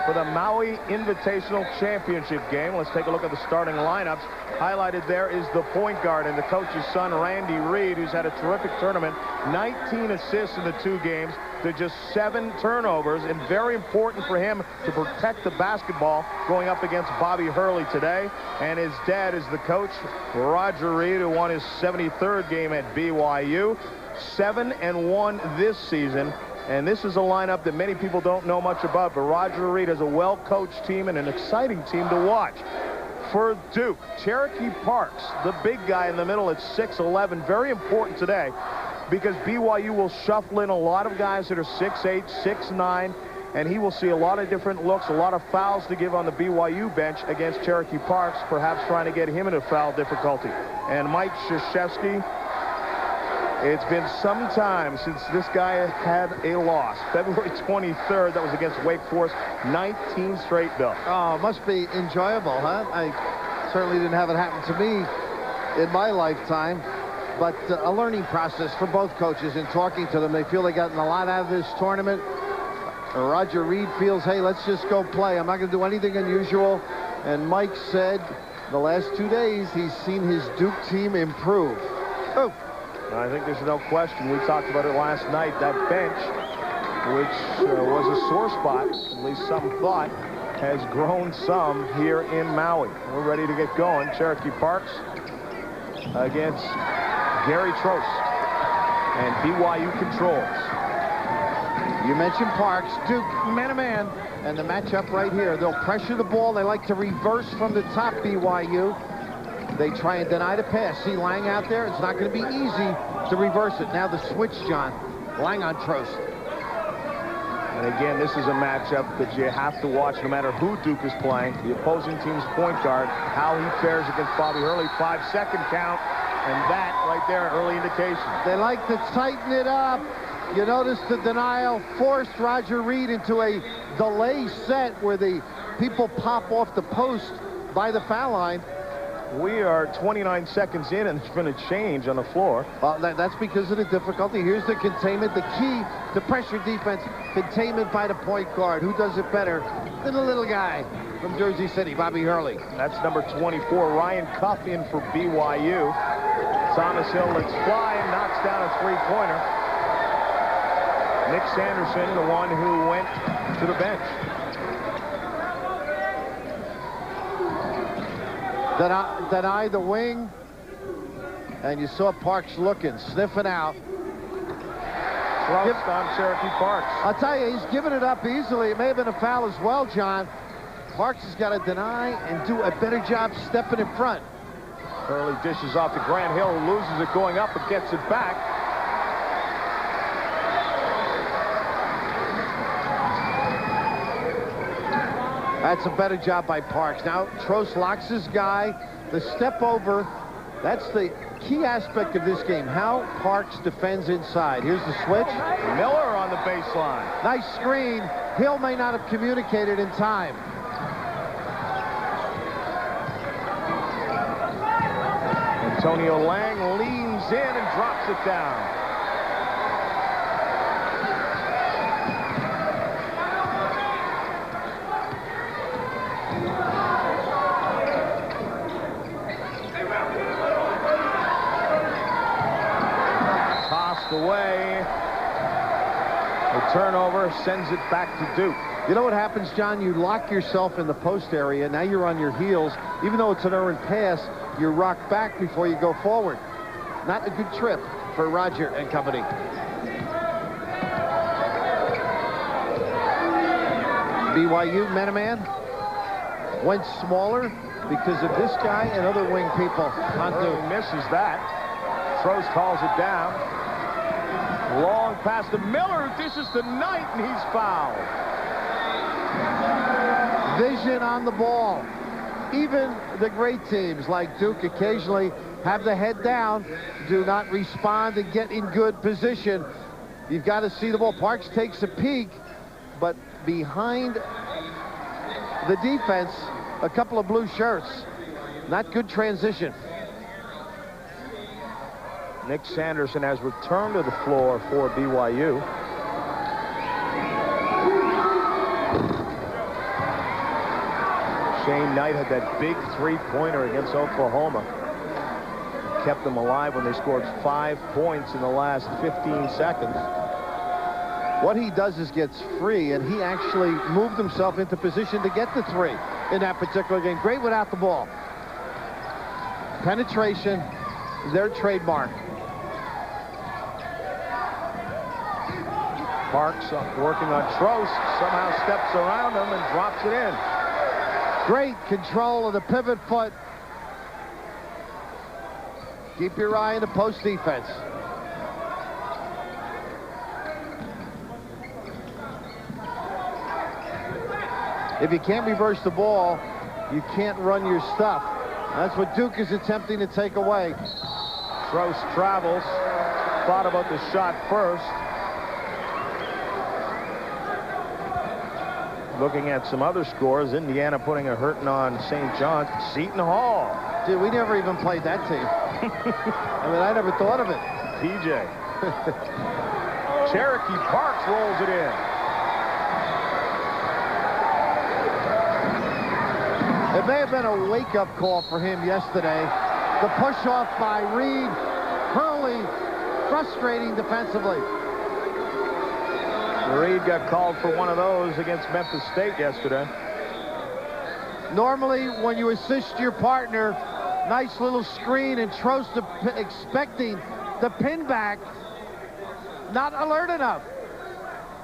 for the Maui Invitational Championship game. Let's take a look at the starting lineups. Highlighted there is the point guard and the coach's son, Randy Reed, who's had a terrific tournament. 19 assists in the 2 games to just 7 turnovers, and very important for him to protect the basketball going up against Bobby Hurley today. And his dad is the coach, Roger Reed, who won his 73rd game at BYU. 7-1 this season. And this is a lineup that many people don't know much about, but Roger Reed has a well-coached team and an exciting team to watch. For Duke, Cherokee Parks, the big guy in the middle at 6'11", very important today because BYU will shuffle in a lot of guys that are 6'8", 6'9", and he will see a lot of different looks, a lot of fouls to give on the BYU bench against Cherokee Parks, perhaps trying to get him into foul difficulty. And Mike Krzyzewski, it's been some time since this guy had a loss. February 23rd, that was against Wake Forest. 19 straight, Bill. Oh, must be enjoyable, huh? I certainly didn't have it happen to me in my lifetime. But a learning process for both coaches in talking to them. They feel they've gotten a lot out of this tournament. Roger Reed feels, hey, let's just go play. I'm not going to do anything unusual. And Mike said the last 2 days he's seen his Duke team improve. Oh. I think there's no question. We talked about it last night. That bench, which was a sore spot, at least some thought, has grown some here in Maui. We're ready to get going. Cherokee Parks against Gary Trost, and BYU controls. You mentioned Parks. Duke, man-to-man, and the matchup right here. They'll pressure the ball. They like to reverse from the top, BYU. They try and deny the pass. See Lang out there? It's not going to be easy to reverse it. Now the switch, John. Lang on Trost. And again, this is a matchup that you have to watch no matter who Duke is playing. The opposing team's point guard, how he fares against Bobby Hurley. 5-second count. And that right there, early indication. They like to tighten it up. You notice the denial forced Roger Reed into a delay set where the people pop off the post by the foul line. We are 29 seconds in, and it's been a change on the floor. That's because of the difficulty. Here's the containment. The key to pressure defense, containment by the point guard. Who does it better than the little guy from Jersey City, Bobby Hurley? That's number 24, Ryan Cuff, in for BYU. Thomas Hill lets fly and knocks down a three-pointer. Nick Sanderson, the one who went to the bench. Deny the wing, and you saw Parks looking, sniffing out. Trost on Cherokee Parks. I'll tell you, he's giving it up easily. It may have been a foul as well, John. Parks has got to deny and do a better job stepping in front. Hurley dishes off to Grant Hill, who loses it going up but gets it back. That's a better job by Parks. Now Trost locks his guy. The step over, that's the key aspect of this game, how Parks defends inside. Here's the switch. Miller on the baseline. Nice screen. Hill may not have communicated in time. Antonio Lang leans in and drops it down. Away. The turnover sends it back to Duke. You know what happens, John? You lock yourself in the post area. Now you're on your heels. Even though it's an errant pass, you're rocked back before you go forward. Not a good trip for Roger and company. BYU, man-to-man, went smaller because of this guy and other wing people on Duke. Misses that. Trost calls it down. Long pass to Miller, who dishes to Knight, and he's fouled. Vision on the ball. Even the great teams like Duke occasionally have the head down, do not respond and get in good position. You've got to see the ball. Parks takes a peek, but behind the defense, a couple of blue shirts. Not good transition. Nick Sanderson has returned to the floor for BYU. Shane Knight had that big three-pointer against Oklahoma. Kept them alive when they scored 5 points in the last 15 seconds. What he does is gets free, and he actually moved himself into position to get the three in that particular game. Great without the ball. Penetration, their trademark. Parks working on Trost, somehow steps around him and drops it in. Great control of the pivot foot. Keep your eye on the post defense. If you can't reverse the ball, you can't run your stuff. That's what Duke is attempting to take away. Trost travels. Thought about the shot first. Looking at some other scores, Indiana putting a hurting on St. John's. Seton Hall. Dude, we never even played that team. I mean, I never thought of it. TJ. Cherokee Parks rolls it in. It may have been a wake-up call for him yesterday. The push-off by Reed. Hurley, frustrating defensively. Reed got called for one of those against Memphis State yesterday. Normally, when you assist your partner, nice little screen, and Trost expecting the pin back, not alert enough.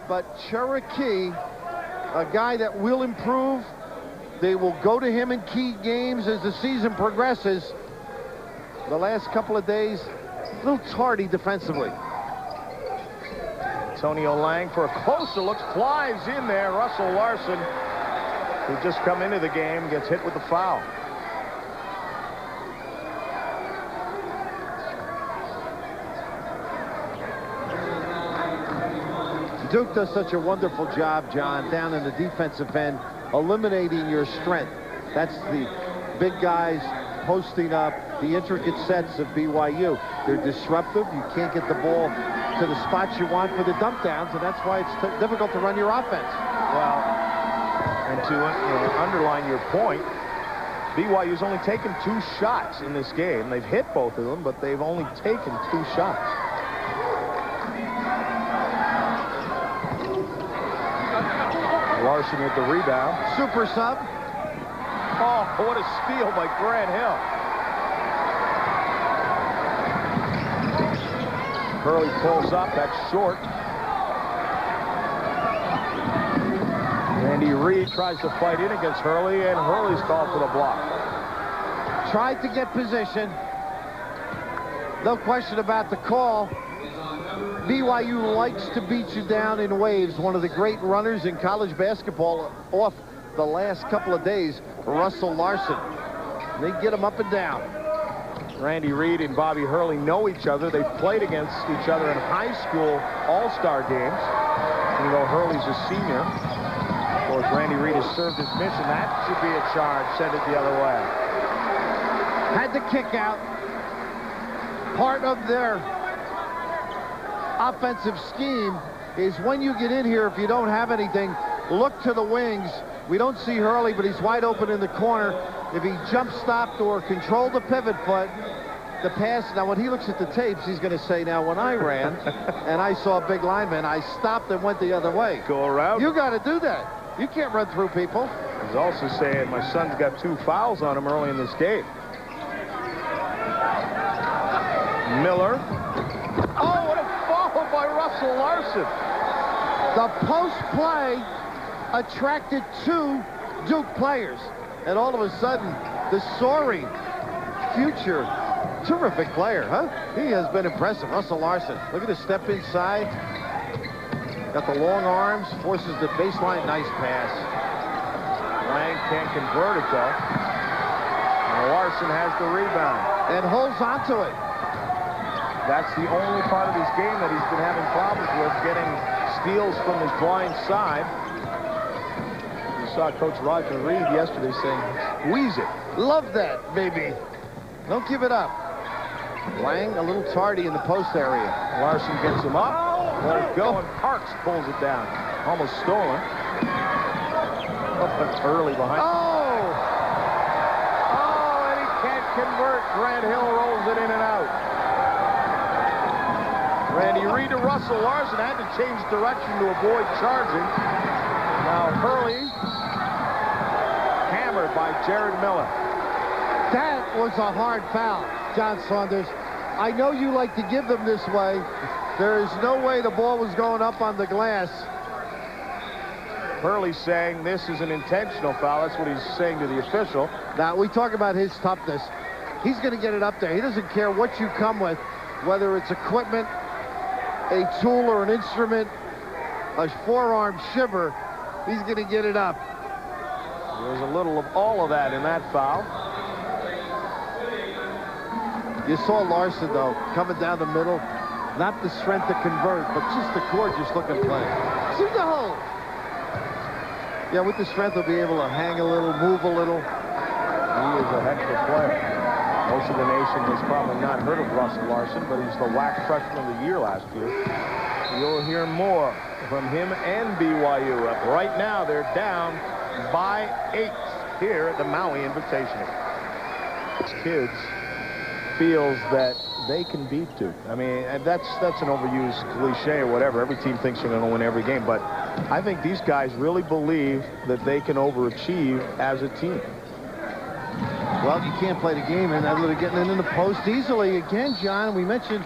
But Cherokee, a guy that will improve. They will go to him in key games as the season progresses. The last couple of days, a little tardy defensively. Antonio Lang for a closer look, flies in there. Russell Larson, who just come into the game, gets hit with the foul. Duke does such a wonderful job, John, down in the defensive end, eliminating your strength. That's the big guys posting up, the intricate sets of BYU. They're disruptive. You can't get the ball to the spots you want for the dump downs, and that's why it's difficult to run your offense. Well, and to underline your point, BYU's only taken 2 shots in this game. They've hit both of them, but they've only taken 2 shots. Larson with the rebound. Super sub. Oh, what a steal by Grant Hill. Hurley pulls up. That's short. Andy Reid tries to fight in against Hurley, and Hurley's called for the block. Tried to get position. No question about the call. BYU likes to beat you down in waves. One of the great runners in college basketball off the last couple of days, Russell Larson. They get him up and down. Randy Reid and Bobby Hurley know each other. They've played against each other in high school all-star games. Even though Hurley's a senior. Of course, Randy Reid has served his mission. That should be a charge. Send it the other way. Had the kick out. Part of their offensive scheme is when you get in here, if you don't have anything, look to the wings. We don't see Hurley, but he's wide open in the corner. If he jump stopped or controlled the pivot foot, the pass, now when he looks at the tapes, he's going to say, now when I ran and I saw a big lineman, I stopped and went the other way. Go around. You got to do that. You can't run through people. He's also saying my son's got 2 fouls on him early in this game. Miller. Oh, what a foul by Russell Larson. The post play attracted 2 Duke players. And all of a sudden, the soaring future, terrific player, huh? He has been impressive. Russell Larson. Look at the step inside. Got the long arms, forces the baseline. Nice pass. Lang can't convert it, though. And Larson has the rebound. And holds onto it. That's the only part of his game that he's been having problems with, getting steals from his blind side. You saw Coach Roger Reed yesterday saying, squeeze it. Love that, baby. Don't give it up. Lang a little tardy in the post area. Larson gets him up. Let it go, and Parks pulls it down. Almost stolen. Oh, that's early behind. Oh! convert. Grant Hill rolls it in and out. Randy Reed to Russell Larson. Had to change direction to avoid charging. Now Hurley hammered by Jared Miller. That was a hard foul, John Saunders. I know you like to give them this way. There is no way the ball was going up on the glass. Hurley saying this is an intentional foul. That's what he's saying to the official. Now, we talk about his toughness. He's going to get it up there. He doesn't care what you come with, whether it's equipment, a tool or an instrument, a forearm shiver. He's going to get it up. There's a little of all of that in that foul. You saw Larson, though, coming down the middle. Not the strength to convert, but just a gorgeous-looking play. See the hole. Yeah, with the strength, he'll be able to hang a little, move a little. He is a heck of a player. Most of the nation has probably not heard of Russell Larson, but he's the WAC Freshman of the Year last year. You'll hear more from him and BYU. Right now, they're down by 8 here at the Maui Invitational. Kids feels that they can beat Duke. I mean, and that's an overused cliche or whatever. Every team thinks they're going to win every game, but I think these guys really believe that they can overachieve as a team. Well, you can't play the game, and they're getting it in the post easily. Again, John, we mentioned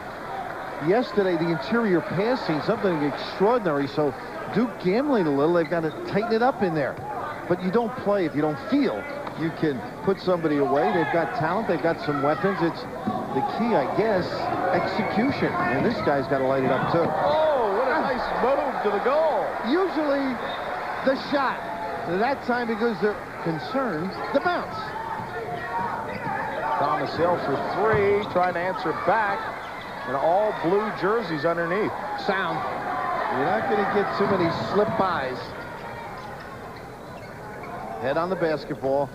yesterday the interior passing, something extraordinary. So Duke gambling a little. They've got to tighten it up in there. But you don't play if you don't feel you can put somebody away. They've got talent. They've got some weapons. It's the key, I guess, execution. And this guy's got to light it up, too. Oh, what a nice move to the goal. Usually the shot. That time, because they're concerned, the bounce. Thomas Hill for 3, trying to answer back. And all blue jerseys underneath. Sound. You're not going to get too many slip-bys. Head on the basketball.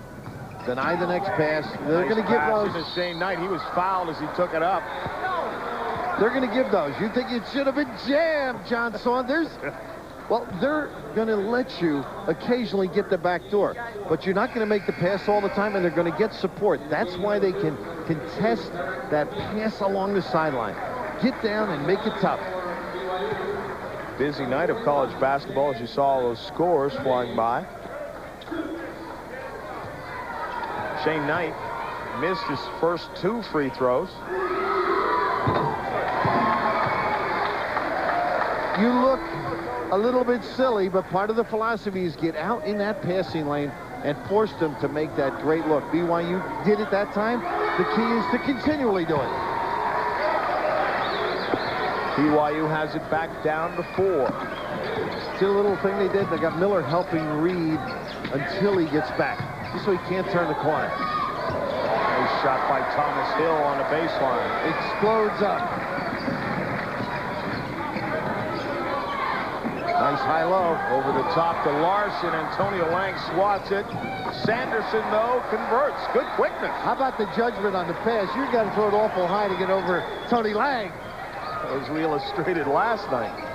Deny the next pass. They're going to give those. To Shane Knight. He was fouled as he took it up. They're going to give those. You think it should have been jammed, John Saunders? Well, they're going to let you occasionally get the back door, but you're not going to make the pass all the time, and they're going to get support. That's why they can contest that pass along the sideline. Get down and make it tough. Busy night of college basketball as you saw all those scores flying by. Shane Knight missed his first 2 free throws. You look a little bit silly, but part of the philosophy is get out in that passing lane and force them to make that great look. BYU did it that time. The key is to continually do it. BYU has it back down to 4. See the little thing they did? They got Miller helping Reed until he gets back. Just so he can't turn the corner. Nice shot by Thomas Hill on the baseline. Explodes up. Nice high-low. Over the top to Larson. Antonio Lang swats it. Sanderson, though, converts. Good quickness. How about the judgment on the pass? You got to throw it awful high to get over Tony Lang. As we illustrated last night.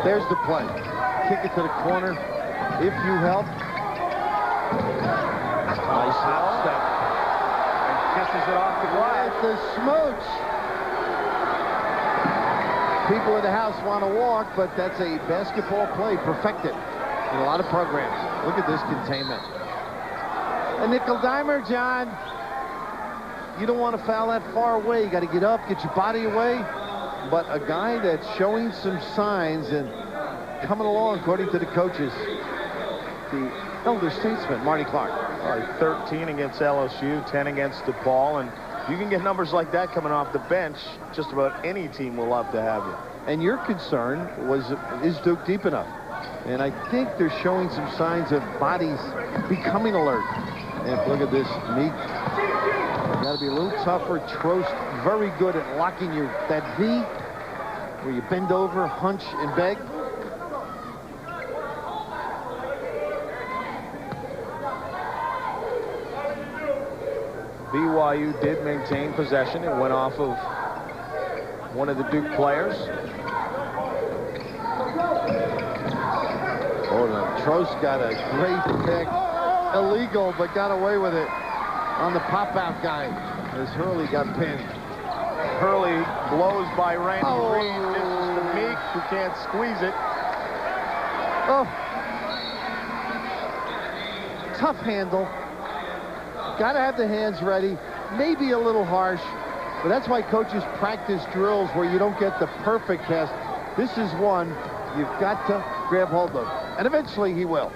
There's the play. Kick it to the corner. If you help. Nice hop step. And kisses it off the glass. With the smooch. People in the house want to walk, but that's a basketball play perfected in a lot of programs. Look at this containment. A nickel dimer, John. You don't want to foul that far away. You got to get up, get your body away. But a guy that's showing some signs and coming along, according to the coaches, the elder statesman, Marty Clark. All right, 13 against LSU, 10 against DePaul, and you can get numbers like that coming off the bench. Just about any team will love to have you. And your concern was, is Duke deep enough? And I think they're showing some signs of bodies becoming alert. And look at this, Meek. Got to be a little tougher. Trost very good at locking that V, where you bend over, hunch, and beg. BYU did maintain possession. It went off of one of the Duke players. Oh, the Trost got a great pick. Illegal, but got away with it on the pop-out guy as Hurley got pinned. Hurley blows by Randy Reed. Misses to Meek, who can't squeeze it. Oh. Tough handle. Got to have the hands ready. Maybe a little harsh, but that's why coaches practice drills where you don't get the perfect pass. This is one you've got to grab hold of, and eventually he will.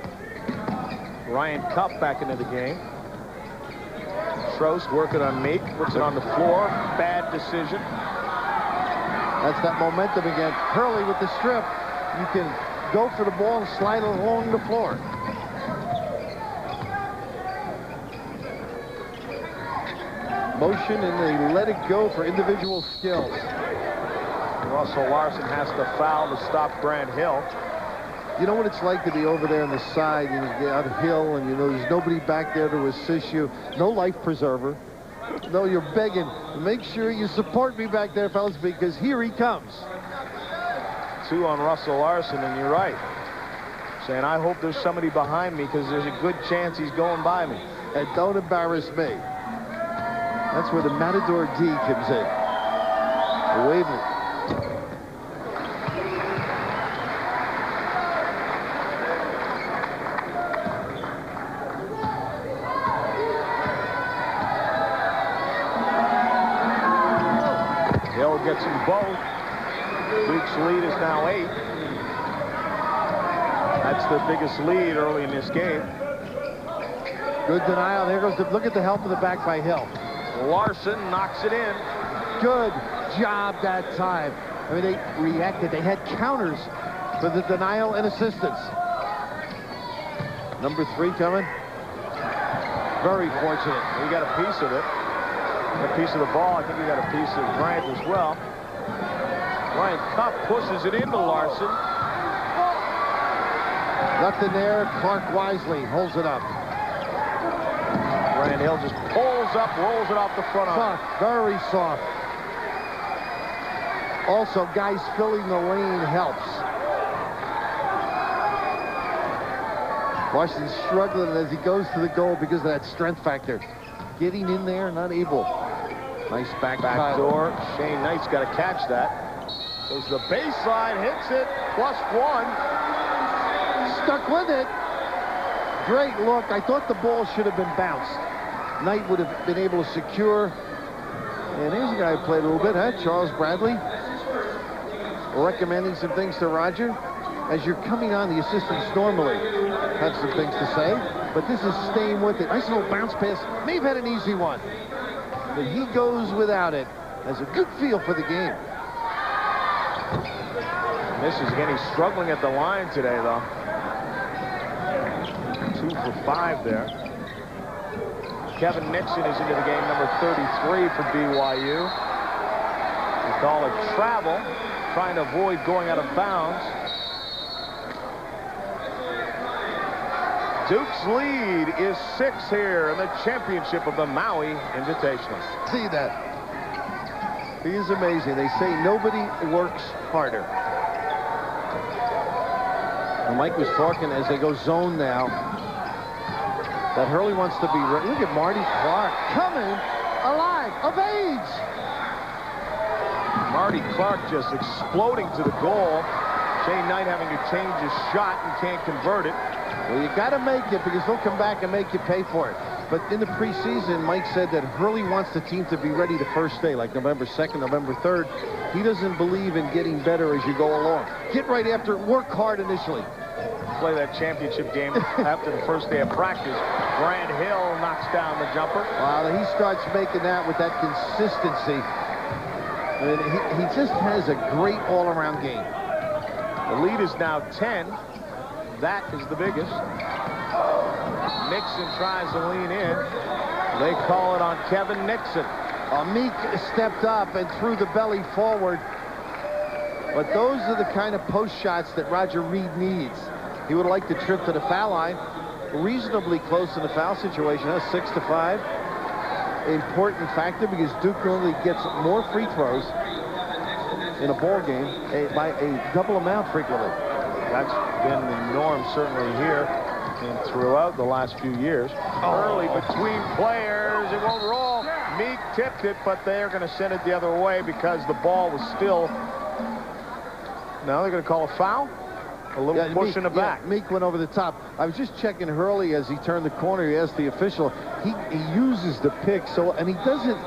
Ryan Cup back into the game. Trost working on Meek, puts it on the floor. Bad decision. That's that momentum again. Hurley with the strip. You can go for the ball and slide along the floor. Motion, and they let it go for individual skills. Russell Larson has to foul to stop Grant Hill. You know what it's like to be over there on the side, you get out of hill, and you know there's nobody back there to assist you. No life preserver. No, you're begging, make sure you support me back there, fellas, because here he comes. 2 on Russell Larson, and you're right. Saying, I hope there's somebody behind me because there's a good chance he's going by me. And don't embarrass me. That's where the Matador D comes in. Wave it. Hill gets them both. Duke's lead is now 8. That's their biggest lead early in this game. Good denial. There goes the, look at the help of the back by Hill. Larson knocks it in. Good job that time. I mean, they reacted. They had counters for the denial and assistance. Number 3 coming. Very fortunate. He got a piece of it. A piece of the ball. I think he got a piece of Grant as well. Ryan Cup pushes it into Larson. Nothing there. Clark wisely holds it up. Grant Hill just pulls up, rolls it off the front arm. Soft, very soft. Also, guys filling the lane helps. Washington's struggling as he goes to the goal because of that strength factor. Getting in there, not able. Nice back door. Shane Knight's got to catch that. Goes to the baseline, hits it, +1. Stuck with it. Great look. I thought the ball should have been bounced. Knight would have been able to secure. And here's a guy who played a little bit, huh? Charles Bradley. Recommending some things to Roger. As you're coming on, the assistants normally have some things to say, but this is staying with it. Nice little bounce pass. May have had an easy one, but he goes without it. Has a good feel for the game. Misses again. He's struggling at the line today, though. 2 for 5 there. Kevin Nixon is into the game, number 33 for BYU. We call it travel, trying to avoid going out of bounds. Duke's lead is 6 here in the championship of the Maui Invitational. See that? He is amazing. They say nobody works harder. And Mike was talking as they go zone now, that Hurley wants to be ready. Look at Marty Clark coming alive, of age. Marty Clark just exploding to the goal. Shane Knight having to change his shot and can't convert it. Well, you got to make it because they'll come back and make you pay for it. But in the preseason, Mike said that Hurley wants the team to be ready the first day, like November 2nd, November 3rd. He doesn't believe in getting better as you go along. Get right after it, work hard initially. Play that championship game after the first day of practice. Grant Hill knocks down the jumper. Wow, he starts making that with that consistency. And he just has a great all-around game. The lead is now 10. That is the biggest. Nixon tries to lean in. They call it on Kevin Nixon. Meek stepped up and threw the belly forward. But those are the kind of post shots that Roger Reed needs. He would like to trip to the foul line. Reasonably close in the foul situation, 6-5. Important factor because Duke normally gets more free throws in a ball game by a double amount frequently. That's been the norm certainly here and throughout the last few years. Early between players, it won't roll. Meek tipped it, but they're going to send it the other way because the ball was still. Now they're going to call a foul. A little push in the back. Meek went over the top. I was just checking Hurley as he turned the corner. He asked the official. He uses the pick, and he doesn't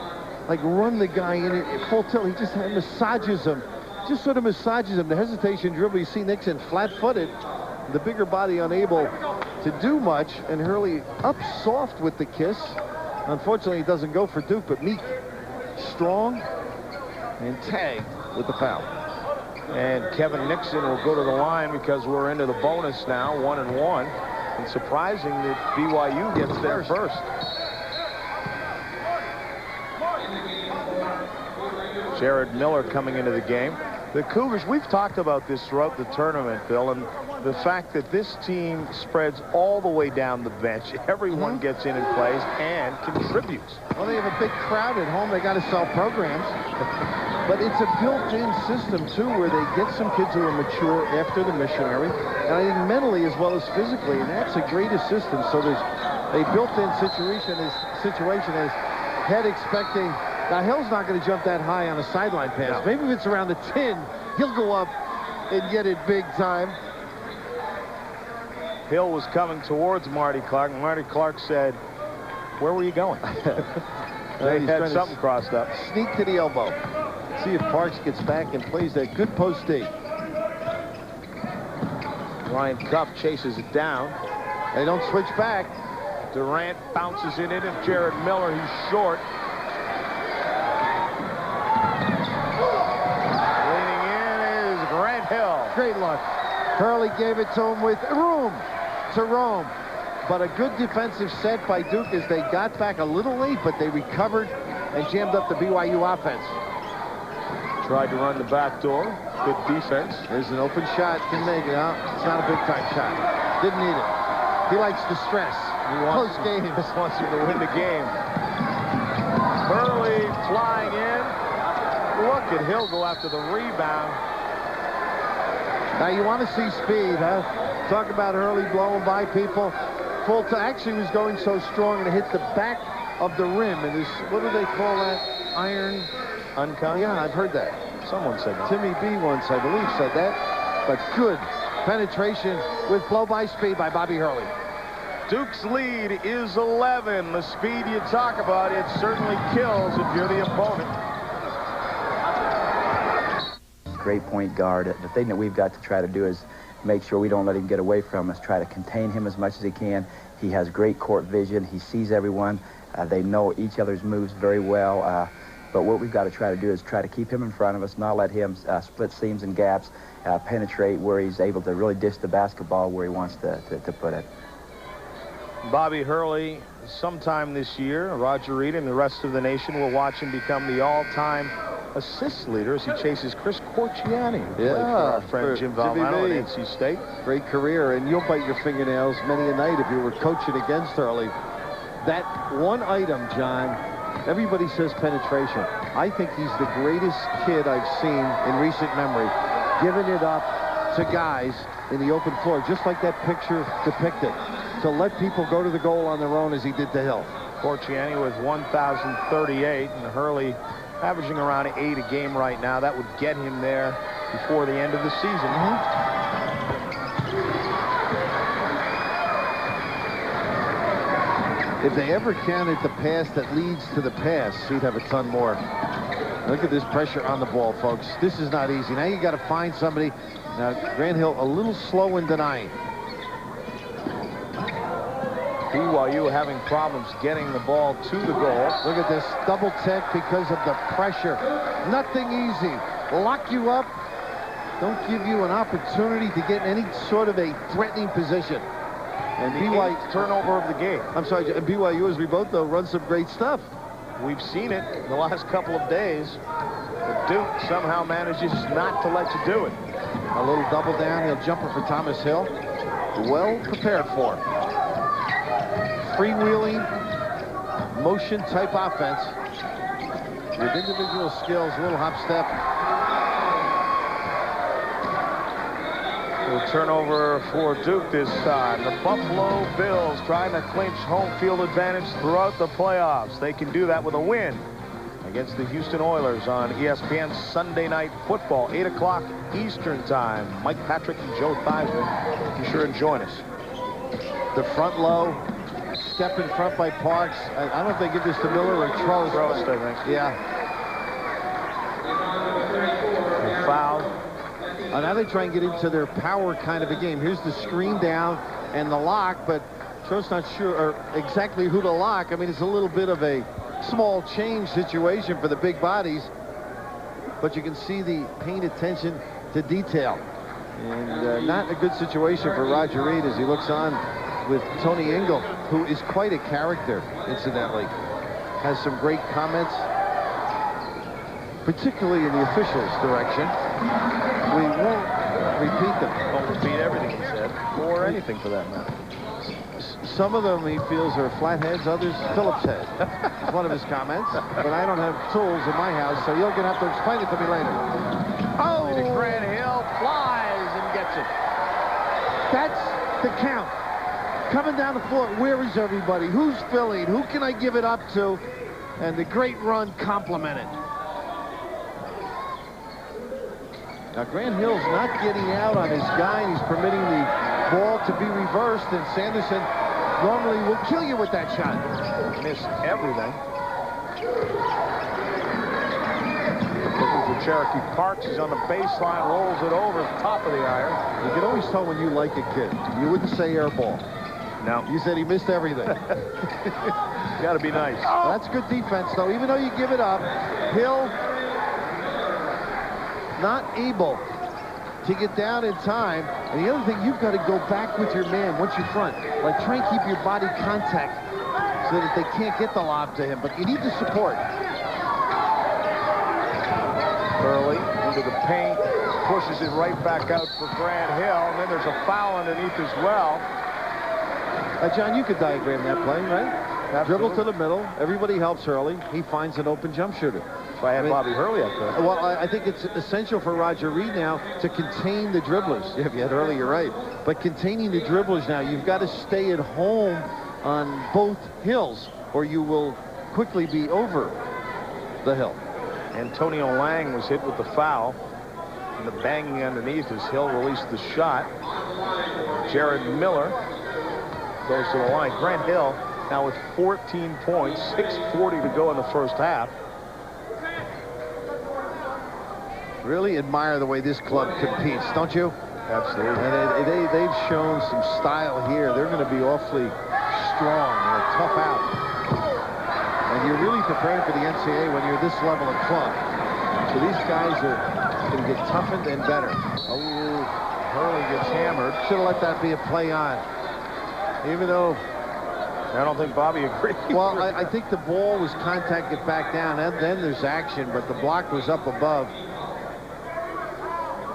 like run the guy in it full tilt. He just massages him. Just sort of massages him. The hesitation dribble. You see Nixon flat-footed, the bigger body unable to do much, and Hurley up soft with the kiss. Unfortunately, it doesn't go for Duke, but Meek strong and tagged with the foul. And Kevin Nixon will go to the line because we're into the bonus now, 1-1. And surprising that BYU gets there first. Jared Miller coming into the game. The Cougars, we've talked about this throughout the tournament, Bill, and the fact that this team spreads all the way down the bench. Everyone gets in and plays and contributes. Well, they have a big crowd at home. They got to sell programs. But it's a built-in system, too, where they get some kids who are mature after the missionary, and I think mentally as well as physically, and that's a great assistance. So there's a built-in situation as head expecting. Now, Hill's not going to jump that high on a sideline pass. No. Maybe if it's around the 10, he'll go up and get it big time. Hill was coming towards Marty Clark, and Marty Clark said, "Where were you going?" They had something crossed up. Sneak to the elbow. See if Parks gets back and plays that good post D. Ryan Cuff chases it down. They don't switch back. Durant bounces it in, and Jared Miller, he's short. Leaning in is Grant Hill. Great luck. Hurley gave it to him with room to roam. But a good defensive set by Duke as they got back a little late, but they recovered and jammed up the BYU offense. Tried to run the back door. Good defense. There's an open shot. Can make it out. It's not a big-time shot. Didn't need it. He likes the stress. He wants games. Wants you to win the game. Hurley flying in. Look at Hill go after the rebound. Now you want to see speed, huh? Talk about Hurley blowing by people. Full to actually was going so strong and it hit the back of the rim. And this, what do they call that? Iron uncut? Yeah, I've heard that. Someone said that. Timmy B once, I believe, said that. But good penetration with blow-by speed by Bobby Hurley. Duke's lead is 11. The speed you talk about, it certainly kills if you're the opponent. Great point guard. The thing that we've got to try to do is make sure we don't let him get away from us, try to contain him as much as he can. He has great court vision. He sees everyone. They know each other's moves very well. But what we've got to try to do is try to keep him in front of us, not let him split seams and gaps, penetrate where he's able to really dish the basketball where he wants to put it. Bobby Hurley, sometime this year, Roger Reed and the rest of the nation will watch him become the all-time assist leader as he chases Chris Corchiani. Yeah, for our friend Jim Valvano at NC State. Great career, and you'll bite your fingernails many a night if you were coaching against Hurley. That one item, John, everybody says penetration. I think he's the greatest kid I've seen in recent memory, giving it up to guys in the open floor, just like that picture depicted, to let people go to the goal on their own as he did to Hill. Corchiani with 1,038, and Hurley averaging around 8 a game right now. That would get him there before the end of the season. If they ever counted the pass that leads to the pass, he'd have a ton more. Look at this pressure on the ball, folks. This is not easy. Now you got to find somebody. Now, Grant Hill a little slow in denying. BYU having problems getting the ball to the goal. Look at this double tech because of the pressure. Nothing easy. Lock you up. Don't give you an opportunity to get in any sort of a threatening position. And BYU turnover of the game. I'm sorry, BYU, as we both know, run some great stuff. We've seen it the last couple of days. But Duke somehow manages not to let you do it. A little double downhill jumper for Thomas Hill. Well prepared for. Freewheeling, motion type offense. With individual skills, a little hop step. A turnover for Duke this time. The Buffalo Bills trying to clinch home field advantage throughout the playoffs. They can do that with a win against the Houston Oilers on ESPN Sunday Night Football, 8 o'clock Eastern Time. Mike Patrick and Joe Theismann, be sure and join us. The front low, step in front by Parks. I don't know if they give this to Miller or Trost. Trost, I think. Yeah. Foul. Now they try and get into their power kind of a game. Here's the screen down and the lock, but Trost's not sure exactly who to lock. I mean, it's a little bit of a small change situation for the big bodies, but you can see the paying attention to detail. And not a good situation for Roger Reed as he looks on with Tony Ingle, who is quite a character, incidentally. Has some great comments, particularly in the officials' direction. We won't repeat them. Won't repeat everything he said, or anything for that matter. Some of them he feels are flatheads, others Phillips head. It's one of his comments. But I don't have tools in my house, so you're going to have to explain it to me later. Oh! Grant Hill flies and gets it. That's the count. Coming down the floor, where is everybody? Who's filling? Who can I give it up to? And the great run complimented. Now, Grant Hill's not getting out on his guy, and he's permitting the ball to be reversed, and Sanderson normally will kill you with that shot. Missed everything. Looking for Cherokee Parks. He's on the baseline, rolls it over the top of the iron. You can always tell when you like a kid. You wouldn't say air ball. No. You said he missed everything. Got to be nice. Oh. That's good defense, though. Even though you give it up, Hill not able to get down in time. And the other thing, you've got to go back with your man once you front. Like, try and keep your body contact so that they can't get the lob to him. But you need the support. Early into the paint, pushes it right back out for Grant Hill. And then there's a foul underneath as well. John, you could diagram that play, right? Absolutely. Dribble to the middle. Everybody helps Hurley. He finds an open jump shooter. If I had Bobby Hurley up there. Well, I think it's essential for Roger Reed now to contain the dribblers. Yeah, if you had Hurley, you're right. But containing the dribblers now, you've got to stay at home on both hills, or you will quickly be over the hill. Antonio Lang was hit with the foul. And the banging underneath as Hill released the shot. Jared Miller goes to the line. Grant Hill now with 14 points, 6:40 to go in the first half. Really admire the way this club competes, don't you? Absolutely. And they've shown some style here. They're going to be awfully strong and tough out. And you're really preparing for the NCAA when you're this level of club. So these guys are going to get toughened and better. Oh, Hurley gets hammered. Should have let that be a play on. Even though... I don't think Bobby agreed. Well, I think the ball was contacted back down, and then there's action, but the block was up above.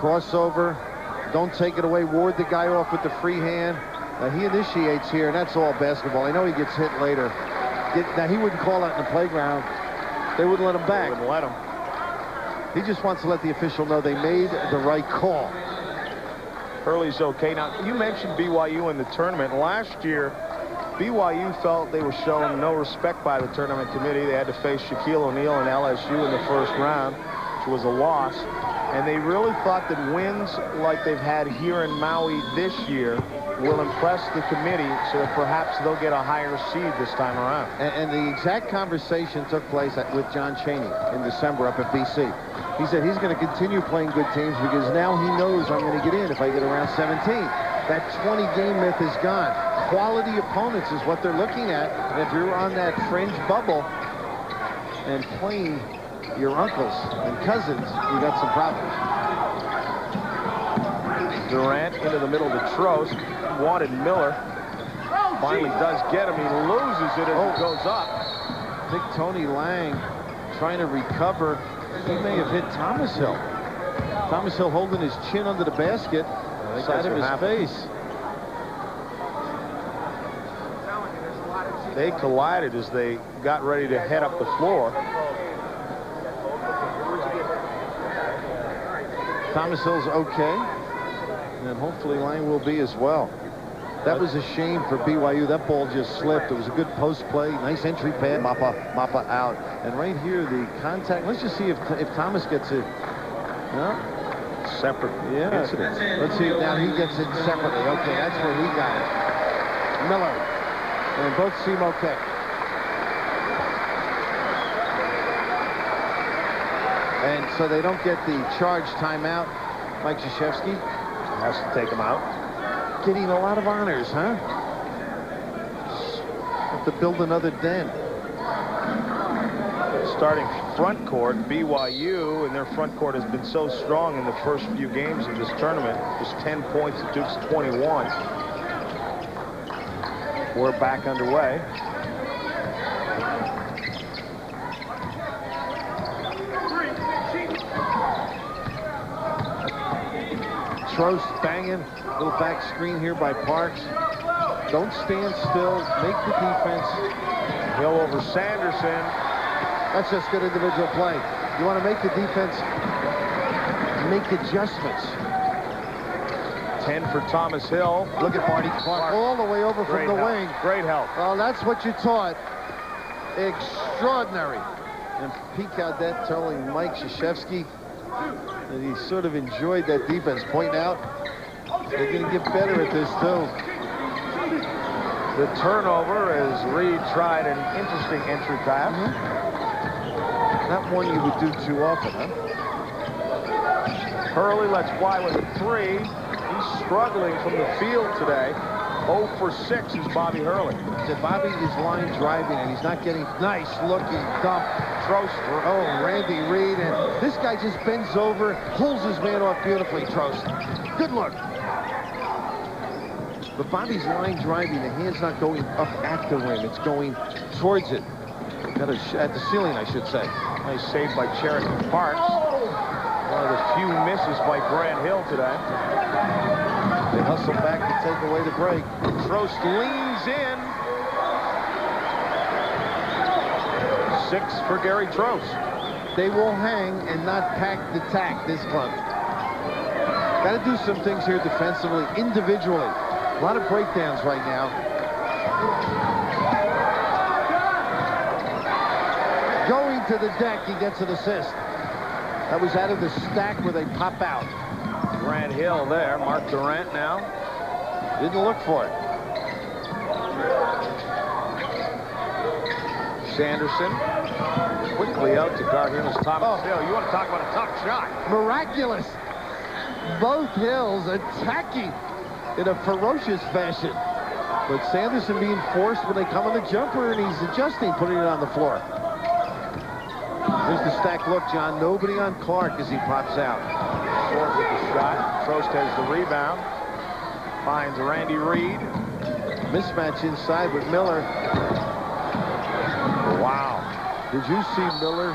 Crossover. Don't take it away. Ward the guy off with the free hand. He initiates here, and that's all basketball. I know he gets hit later. Now, he wouldn't call that in the playground. They wouldn't let him back. Wouldn't let him. He just wants to let the official know they made the right call. Hurley's okay. Now, you mentioned BYU in the tournament. Last year, BYU felt they were shown no respect by the tournament committee. They had to face Shaquille O'Neal and LSU in the first round, which was a loss. And they really thought that wins like they've had here in Maui this year will impress the committee so that perhaps they'll get a higher seed this time around. And the exact conversation took place with John Chaney in December up at BC. He said he's going to continue playing good teams because now he knows I'm going to get in if I get around 17. That 20-game myth is gone. Quality opponents is what they're looking at. And if you're on that fringe bubble and playing your uncles and cousins, you got some problems. Durant into the middle to Trost. Wanted Miller. Finally does get him. He loses it as it goes up. I think Tony Lang trying to recover. He may have hit Thomas Hill. Thomas Hill holding his chin under the basket, side of his face. They collided as they got ready to head up the floor. Thomas Hill's okay. and hopefully Lang will be as well. That was a shame for BYU. That ball just slipped. It was a good post play. Nice entry pass. Mappa out. And right here, the contact. Let's just see if Thomas gets it. No. Separate incidents. Let's see if now he gets it separately. Okay, that's where he got it. Miller. And both seem okay. And so they don't get the charge timeout. Mike Krzyzewski has to take him out. Getting a lot of honors, huh? Have to build another den. Starting front court, BYU, and their front court has been so strong in the first few games of this tournament. Just 10 points to Duke's 21. We're back underway. Trost banging. Little back screen here by Parks. Don't stand still. Make the defense. Hill over Sanderson. That's just good individual play. You want to make the defense make adjustments. 10 for Thomas Hill. Look at Marty Clark all the way over from the wing. Great help. Well, that's what you taught. Extraordinary. And Pete Gaudet telling Mike Krzyzewski that he sort of enjoyed that defense. Point out, they're going to get better at this, too. The turnover as Reed tried an interesting entry pass. Not one you would do too often, huh? Hurley lets fly with a 3. He's struggling from the field today. 0 for 6 is Bobby Hurley. So Bobby is line driving, and he's not getting nice looking dump. Trost. Oh, Randy Reed. And this guy just bends over, pulls his man off beautifully, Trost. Good look. But Bobby's line driving, the hand's not going up at the rim. It's going towards it. At the ceiling, I should say. Nice save by Cherokee Parks. One of the few misses by Grant Hill today. They hustle back to take away the break. Trost leans in. 6 for Gary Trost. They will hang and not pack the tack, this club. Got to do some things here defensively, individually. A lot of breakdowns right now. Going to the deck, he gets an assist. That was out of the stack where they pop out. Grant Hill there. Mark Durant now. Didn't look for it. Sanderson quickly out to guard him as Thomas Hill. You want to talk about a tough shot. Miraculous. Both Hills attacking in a ferocious fashion. But Sanderson being forced when they come on the jumper, and he's adjusting, putting it on the floor. There's the stack look, John. Nobody on Clark as he pops out. Short with the shot. Trost has the rebound. Finds Randy Reed. Mismatch inside with Miller. Wow. Did you see Miller?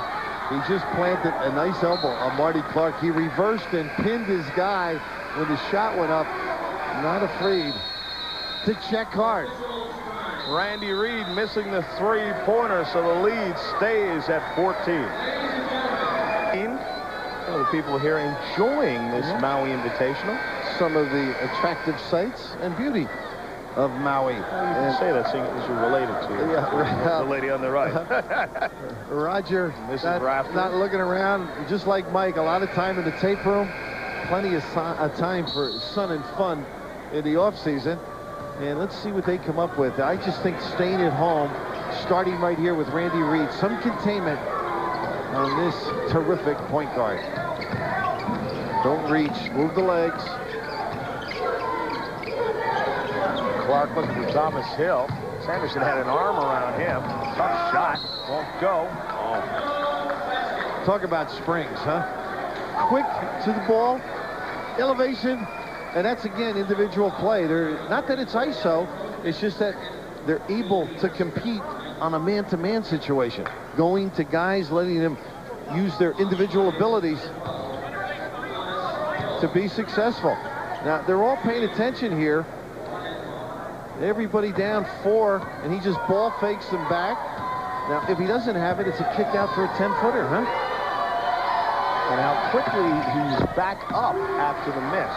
He just planted a nice elbow on Marty Clark. He reversed and pinned his guy when the shot went up. Not afraid to check hard. Randy Reed missing the 3-pointer, so the lead stays at 14. Some of the people here enjoying this Maui Invitational. Some of the attractive sights and beauty of Maui. Well, you can say that seeing as you're related to the lady on the right. Roger, not looking around, just like Mike, a lot of time in the tape room. Plenty of time for sun and fun in the offseason. And let's see what they come up with. I just think staying at home, starting right here with Randy Reed, some containment on this terrific point guard. Don't reach, move the legs. Clark looking for Thomas Hill. Sanderson had an arm around him. Tough shot, won't go. Talk about springs, huh? Quick to the ball, elevation. And that's, again, individual play. Not that it's ISO, it's just that they're able to compete on a man-to-man situation. Going to guys, letting them use their individual abilities to be successful. Now, they're all paying attention here. Everybody down 4, and he just ball fakes them back. Now, if he doesn't have it, it's a kick out for a 10-footer, huh? And how quickly he's back up after the miss.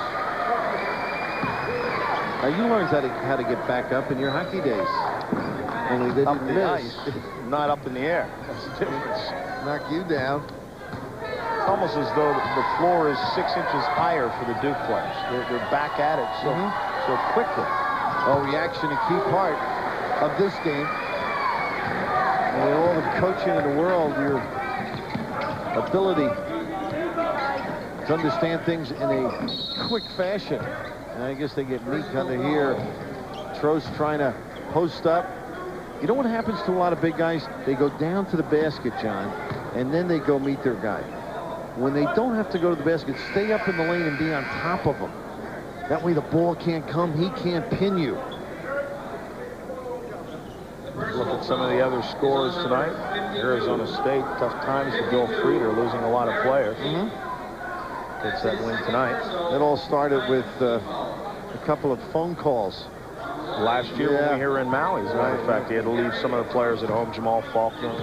Now, you learned how to get back up in your hockey days. Only they Up didn't the miss. ice, not up in the air. That's the difference. Knock you down. It's almost as though the floor is 6 inches higher for the Duke players. They're back at it so quickly. Oh, reaction, a key part of this game. And with all the coaching in the world, your ability to understand things in a quick fashion. And I guess they get Meek under here. Trost trying to post up. You know what happens to a lot of big guys? They go down to the basket, John, and then they go meet their guy. When they don't have to go to the basket, stay up in the lane and be on top of them. That way the ball can't come, he can't pin you. Look at some of the other scores tonight. Arizona State, tough times for Bill Frieder, losing a lot of players. Gets that win tonight. It all started with a couple of phone calls. Last year when we were in Maui, as a matter of fact, he had to leave some of the players at home. Jamal Faulkner,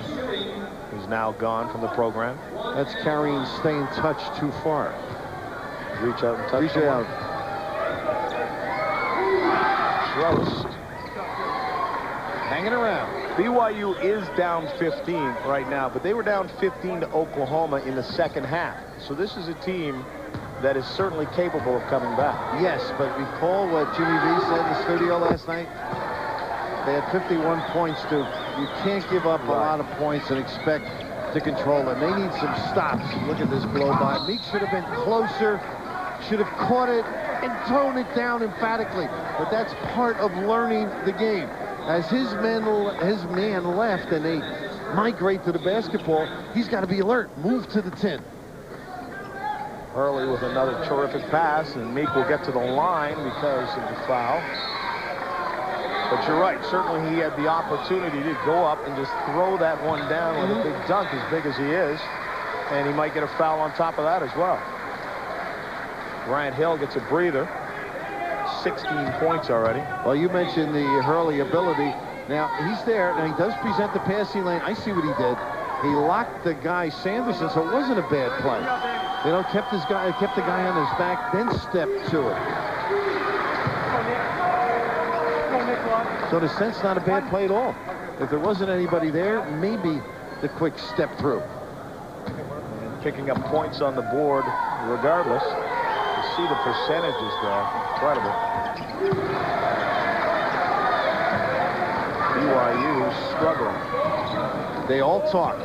who's now gone from the program. That's carrying stay in touch too far. Reach out and touch Reach someone. out. Trost. Hanging around. BYU is down 15 right now, but they were down 15 to Oklahoma in the second half. So this is a team that is certainly capable of coming back. Yes, but recall what Jimmy V said in the studio last night? They had 51 points, Duke. You can't give up a lot of points and expect to control them. They need some stops. Look at this blow by. Meek should have been closer, should have caught it and thrown it down emphatically. But that's part of learning the game. As his man left and they migrate to the basketball, he's got to be alert. Move to the 10. Early with another terrific pass, and Meek will get to the line because of the foul. But you're right, certainly he had the opportunity to go up and just throw that one down with a big dunk as big as he is, and he might get a foul on top of that as well. Grant Hill gets a breather. 16 points already. Well, you mentioned the Hurley ability. Now, he's there, and he does present the passing lane. I see what he did. He locked the guy, Sanderson, so it wasn't a bad play. You know, kept the guy on his back, then stepped to it. So in a sense, not a bad play at all. If there wasn't anybody there, maybe the quick step through. And picking up points on the board regardless. You see the percentages there. Incredible. BYU struggling. They all talk.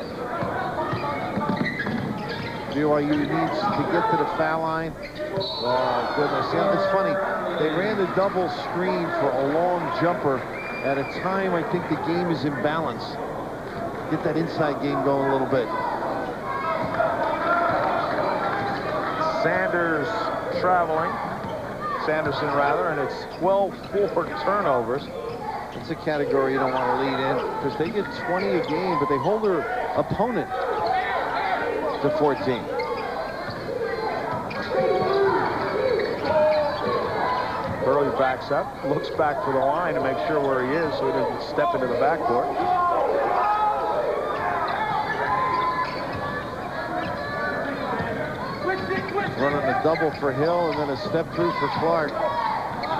BYU needs to get to the foul line. Oh, goodness. Yeah, it's funny. They ran the double screen for a long jumper at a time I think the game is in balance. Get that inside game going a little bit. Sanders traveling. Sanderson, rather, and it's 12-4 turnovers. It's a category you don't want to lead in because they get 20 a game, but they hold their opponent to 14. Hurley backs up, looks back for the line to make sure where he is so he doesn't step into the backcourt. Running a double for Hill and then a step through for Clark.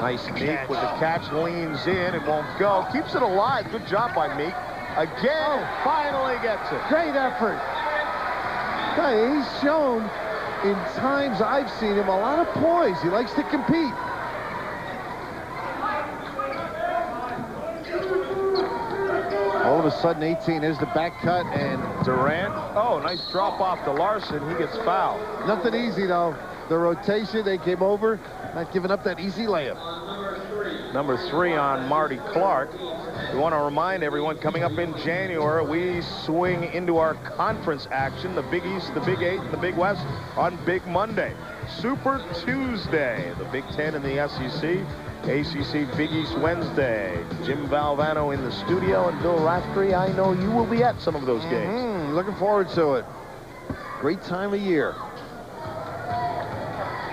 Nice Meek with the catch, leans in, it won't go. Keeps it alive. Good job by Meek. Again, finally gets it. Great effort. Hey, he's shown in times I've seen him a lot of poise. He likes to compete. All of a sudden, 18 is the back cut, and Durant. Oh, nice drop off to Larson. He gets fouled. Nothing easy, though. The rotation, they came over, not giving up that easy layup. Number 3 on Marty Clark. We want to remind everyone, coming up in January, we swing into our conference action, the Big East, the Big 8, and the Big West on Big Monday. Super Tuesday, the Big 10 and the SEC. ACC Big East Wednesday. Jim Valvano in the studio, and Bill Raftery, I know you will be at some of those games. Looking forward to it. Great time of year.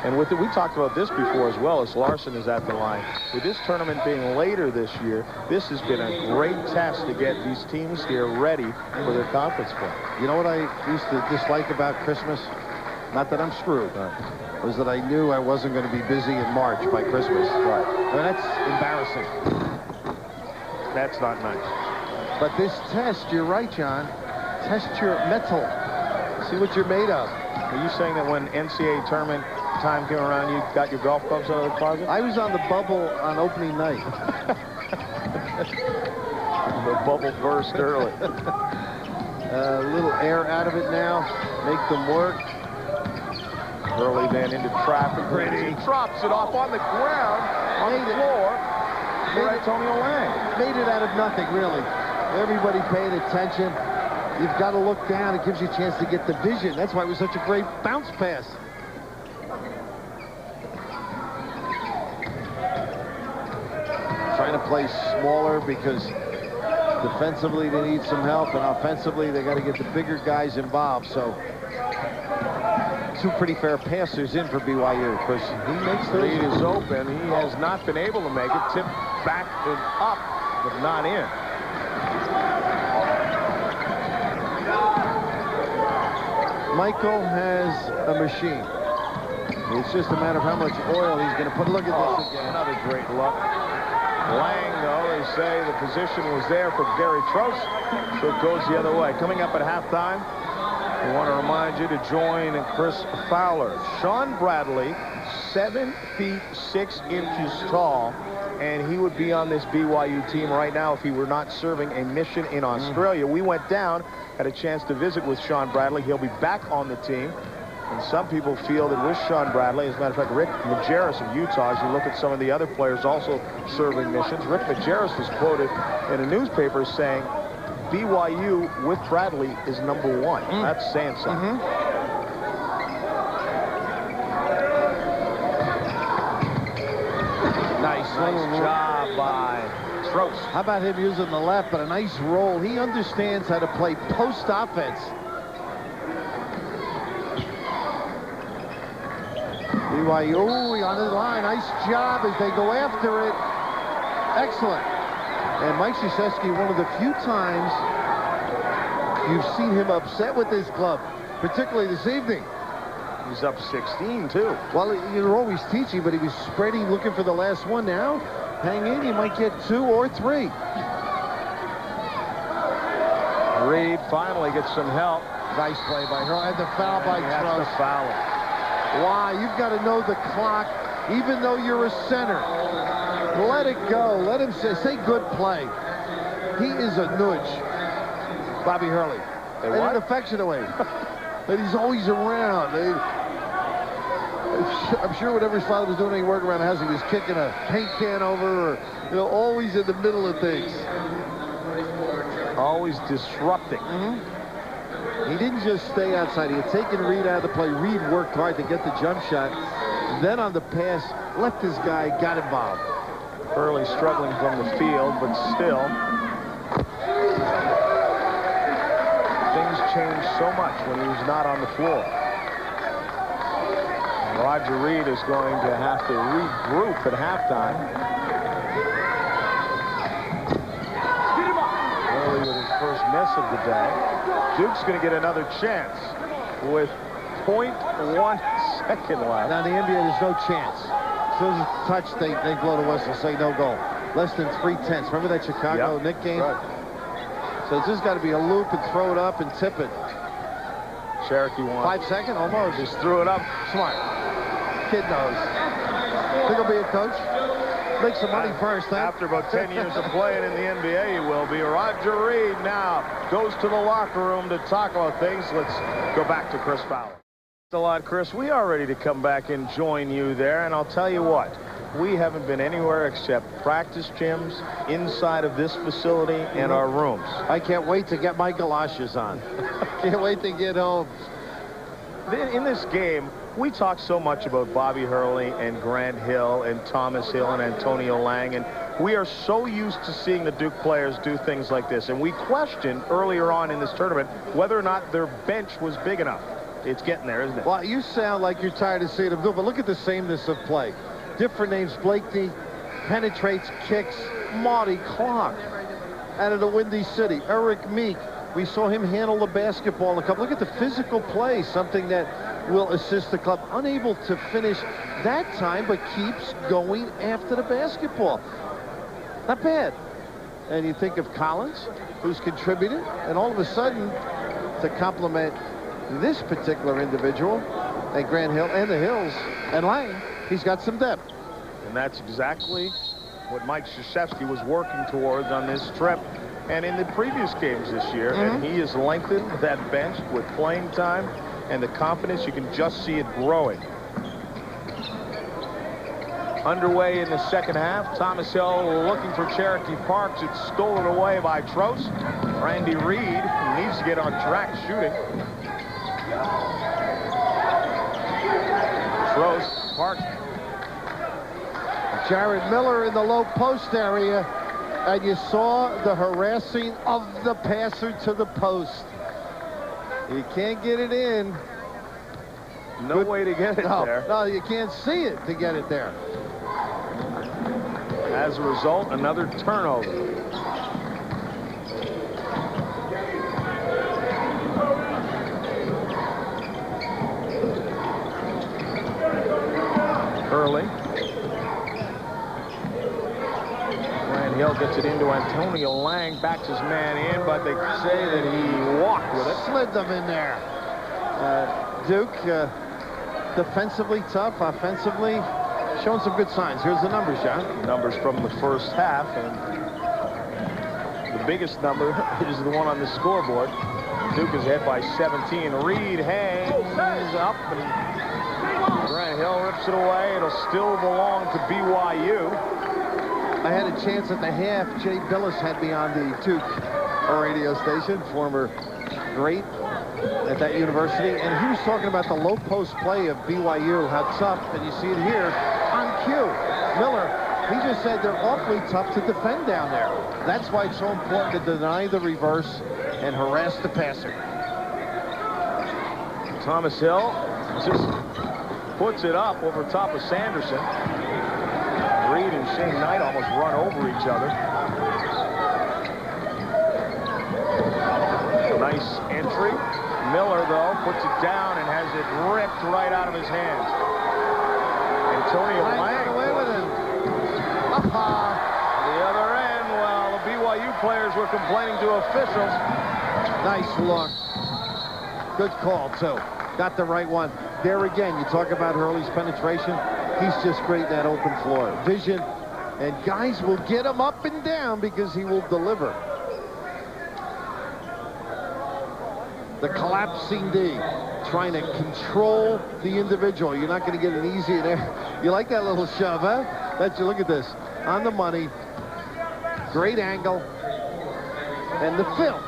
And with it, we talked about this before as well, as Larson is at the line. With this tournament being later this year, this has been a great test to get these teams here ready for their conference play. You know what I used to dislike about Christmas? Not that I'm screwed. was that I knew I wasn't going to be busy in March by Christmas. Right. I mean, that's embarrassing. That's not nice. But this test, you're right, John. Test your metal. See what you're made of. Are you saying that when NCAA tournament time came around, you got your golf clubs out of the closet? I was on the bubble on opening night. The bubble burst early. A little air out of it now. Make them work. Early then into traffic. He drops it off on the ground, on the floor, for Antonio Lang. Made it out of nothing, really. Everybody paying attention. You've got to look down. It gives you a chance to get the vision. That's why it was such a great bounce pass. Trying to play smaller because defensively they need some help, and offensively they got to get the bigger guys involved. So two pretty fair passers in for BYU. Chris, he makes the lead is open. He has not been able to make it. Tipped back and up, but not in. Michael has a machine. It's just a matter of how much oil he's going to put. Look at this again. Another great look. Lang, though, they say the position was there for Gary Trost, so it goes the other way. Coming up at halftime, we want to remind you to join Chris Fowler. Sean Bradley, 7 feet 6 inches tall, and he would be on this BYU team right now if he were not serving a mission in Australia. We went down, had a chance to visit with Sean Bradley. He'll be back on the team. And some people feel that with Sean Bradley, as a matter of fact, Rick Majerus of Utah, as you look at some of the other players also serving missions, Rick Majerus was quoted in a newspaper saying BYU with Bradley is #1. That's saying something. Nice job by Trost. How about him using the left, but a nice roll. He understands how to play post offense. BYU on the line. Nice job as they go after it. Excellent. And Mike Krzyzewski, one of the few times you've seen him upset with this club, particularly this evening. He's up 16, too. Well, you're always teaching, but he was spreading, looking for the last one now. Hang in, you might get 2 or 3. Reed finally gets some help. Nice play by her. And the foul by Trost. The foul. Why? You've got to know the clock, even though you're a center. Let it go. Let him say good play. He is a nudge. Bobby Hurley. In an affectionate way. That he's always around. I'm sure whatever his father was doing any work around the house, he was kicking a paint can over, or, you know, always in the middle of things. Always disrupting. He didn't just stay outside. He had taken Reed out of the play. Reed worked hard to get the jump shot. Then on the pass, left his guy, got involved. Hurley struggling from the field, but still. Things changed so much when he was not on the floor. Roger Reed is going to have to regroup at halftime. Hurley with his first miss of the day. Duke's going to get another chance with 0.1 second left. Now, in the NBA, there's no chance. As soon as it's touched, they blow the whistle, say no goal. Less than 3/10. Remember that Chicago Knick game? Right. So it's just got to be a loop and throw it up and tip it. Cherokee won. 5 second, almost. Just threw it up. Smart. Kid knows. Think he'll be a coach? Make some money first, huh? After about 10 years of playing in the NBA, he will be. Roger Reed now goes to the locker room to talk about things. Let's go back to Chris Fowler. Thanks a lot, Chris. We are ready to come back and join you there. And I'll tell you what, we haven't been anywhere except practice gyms inside of this facility and our rooms. I can't wait to get my galoshes on. Can't wait to get home. In this game, we talk so much about Bobby Hurley and Grant Hill and Thomas Hill and Antonio Lang, and we are so used to seeing the Duke players do things like this. And we questioned earlier on in this tournament whether or not their bench was big enough. It's getting there, isn't it? Well, you sound like you're tired of seeing them do it, but look at the sameness of play. Different names. Blakeney penetrates, kicks. Marty Clark out of the Windy City. Eric Meek. We saw him handle the basketball a couple. Look at the physical play, something that will assist the club. Unable to finish that time, but keeps going after the basketball. Not bad. And you think of Collins, who's contributed, and all of a sudden, to complement this particular individual, and Grant Hill, and the Hills, and Lang, he's got some depth. And that's exactly what Mike Krzyzewski was working towards on this trip and in the previous games this year. And he has lengthened that bench with playing time and the confidence. You can just see it growing. Underway in the second half. Thomas Hill looking for Cherokee Parks. It's stolen away by Trost. Randy Reed, who needs to get on track shooting. Trost, Parks. Jared Miller in the low post area, and you saw the harassing of the passer to the post. You can't get it in. No way to get it there. No, you can't see it to get it there. As a result, another turnover. Early. Hill gets it into Antonio Lang, backs his man in, but they say that he walked with it. Slid them in there. Duke, defensively tough, offensively showing some good signs. Here's the numbers, John. Numbers from the first half, and the biggest number is the one on the scoreboard. Duke is ahead by 17. Reed hangs up, and Grant Hill rips it away. It'll still belong to BYU. I had a chance at the half. Jay Billis had me on the Duke radio station, former great at that university, and he was talking about the low post play of BYU, how tough, and you see it here on cue. Miller, he just said they're awfully tough to defend down there. That's why it's so important to deny the reverse and harass the passer. Thomas Hill just puts it up over top of Sanderson. Reed and Shane Knight almost run over each other. Nice entry. Miller, though, puts it down and has it ripped right out of his hands. Antonio Lang away with it. The other end, well, the BYU players were complaining to officials. Nice look. Good call, too. Got the right one. There again, you talk about Hurley's penetration. He's just great in that open floor. Vision, and guys will get him up and down because he will deliver. The collapsing D, trying to control the individual. You're not going to get it easy in there. You like that little shove, huh? That's, look at this. On the money. Great angle. And the fill.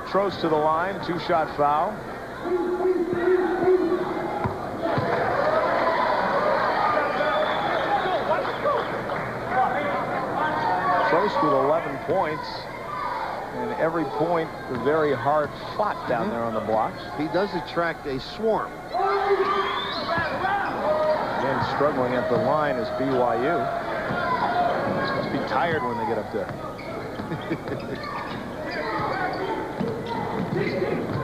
Trost to the line, two-shot foul. Trost with 11 points, and every point very hard fought down there on the blocks. He does attract a swarm. Again, struggling at the line is BYU. Must be tired when they get up there.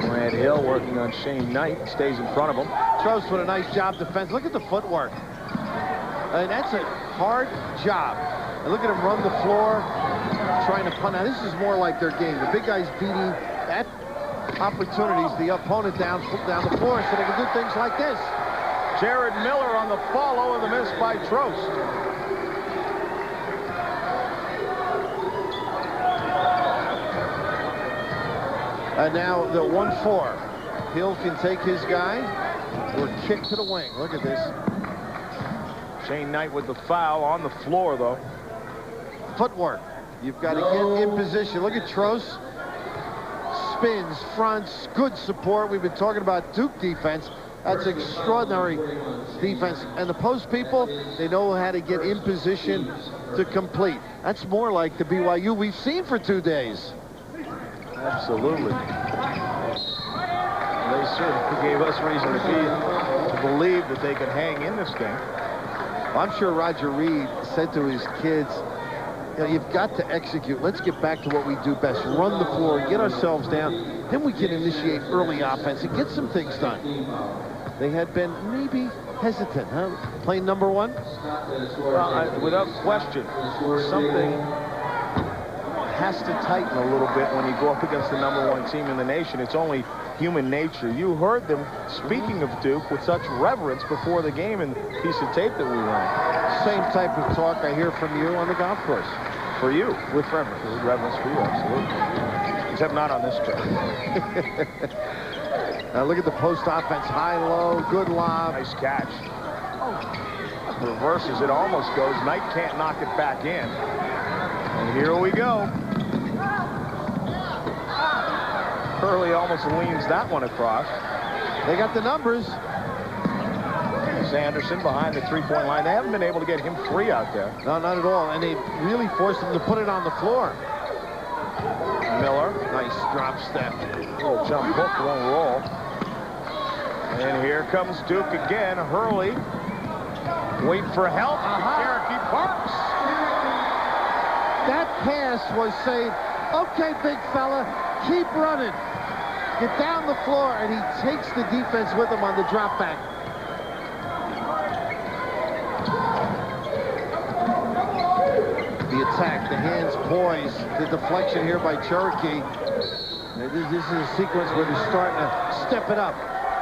Grant Hill working on Shane Knight, stays in front of him. Trost with a nice job defense. Look at the footwork. And that's a hard job. And look at him run the floor, trying to punt. Now, this is more like their game. The big guys beating at opportunities the opponent down the floor so they can do things like this. Jared Miller on the follow of the miss by Trost. And now the 1-4. Hill can take his guy or kick to the wing. Look at this. Shane Knight with the foul on the floor, though. Footwork. You've got to get in position. Look at Trost. Spins, fronts, good support. We've been talking about Duke defense. That's extraordinary defense. And the post people, they know how to get in position to complete. That's more like the BYU we've seen for 2 days. Absolutely. They certainly gave us reason to believe that they could hang in this game. Well, I'm sure Roger Reed said to his kids, You know, you've got to execute. Let's get back to what we do best. Run the floor, get ourselves down. Then we can initiate early offense and get some things done. They had been maybe hesitant, huh? Playing number one? Well, without question, something has to tighten a little bit when you go up against the #1 team in the nation. It's only human nature. You heard them speaking of Duke with such reverence before the game in the piece of tape that we ran. Same type of talk I hear from you on the golf course. For you, with reverence. With reverence for you, absolutely. Except not on this trip. Look at the post offense, high-low, good lob. Nice catch. Reverses, it almost goes. Knight can't knock it back in. And here we go. Hurley almost leans that one across. They got the numbers. Sanderson behind the three-point line. They haven't been able to get him free out there. No, not at all. And they really forced him to put it on the floor. Miller. Nice drop step. Little jump hook, won't roll. And here comes Duke again. Hurley. Wait for help. Cherokee Parks. That pass was saying, okay, big fella, keep running. Get down the floor, and he takes the defense with him on the drop back. The attack, the hands poised, the deflection here by Cherokee. This is a sequence where they're starting to step it up.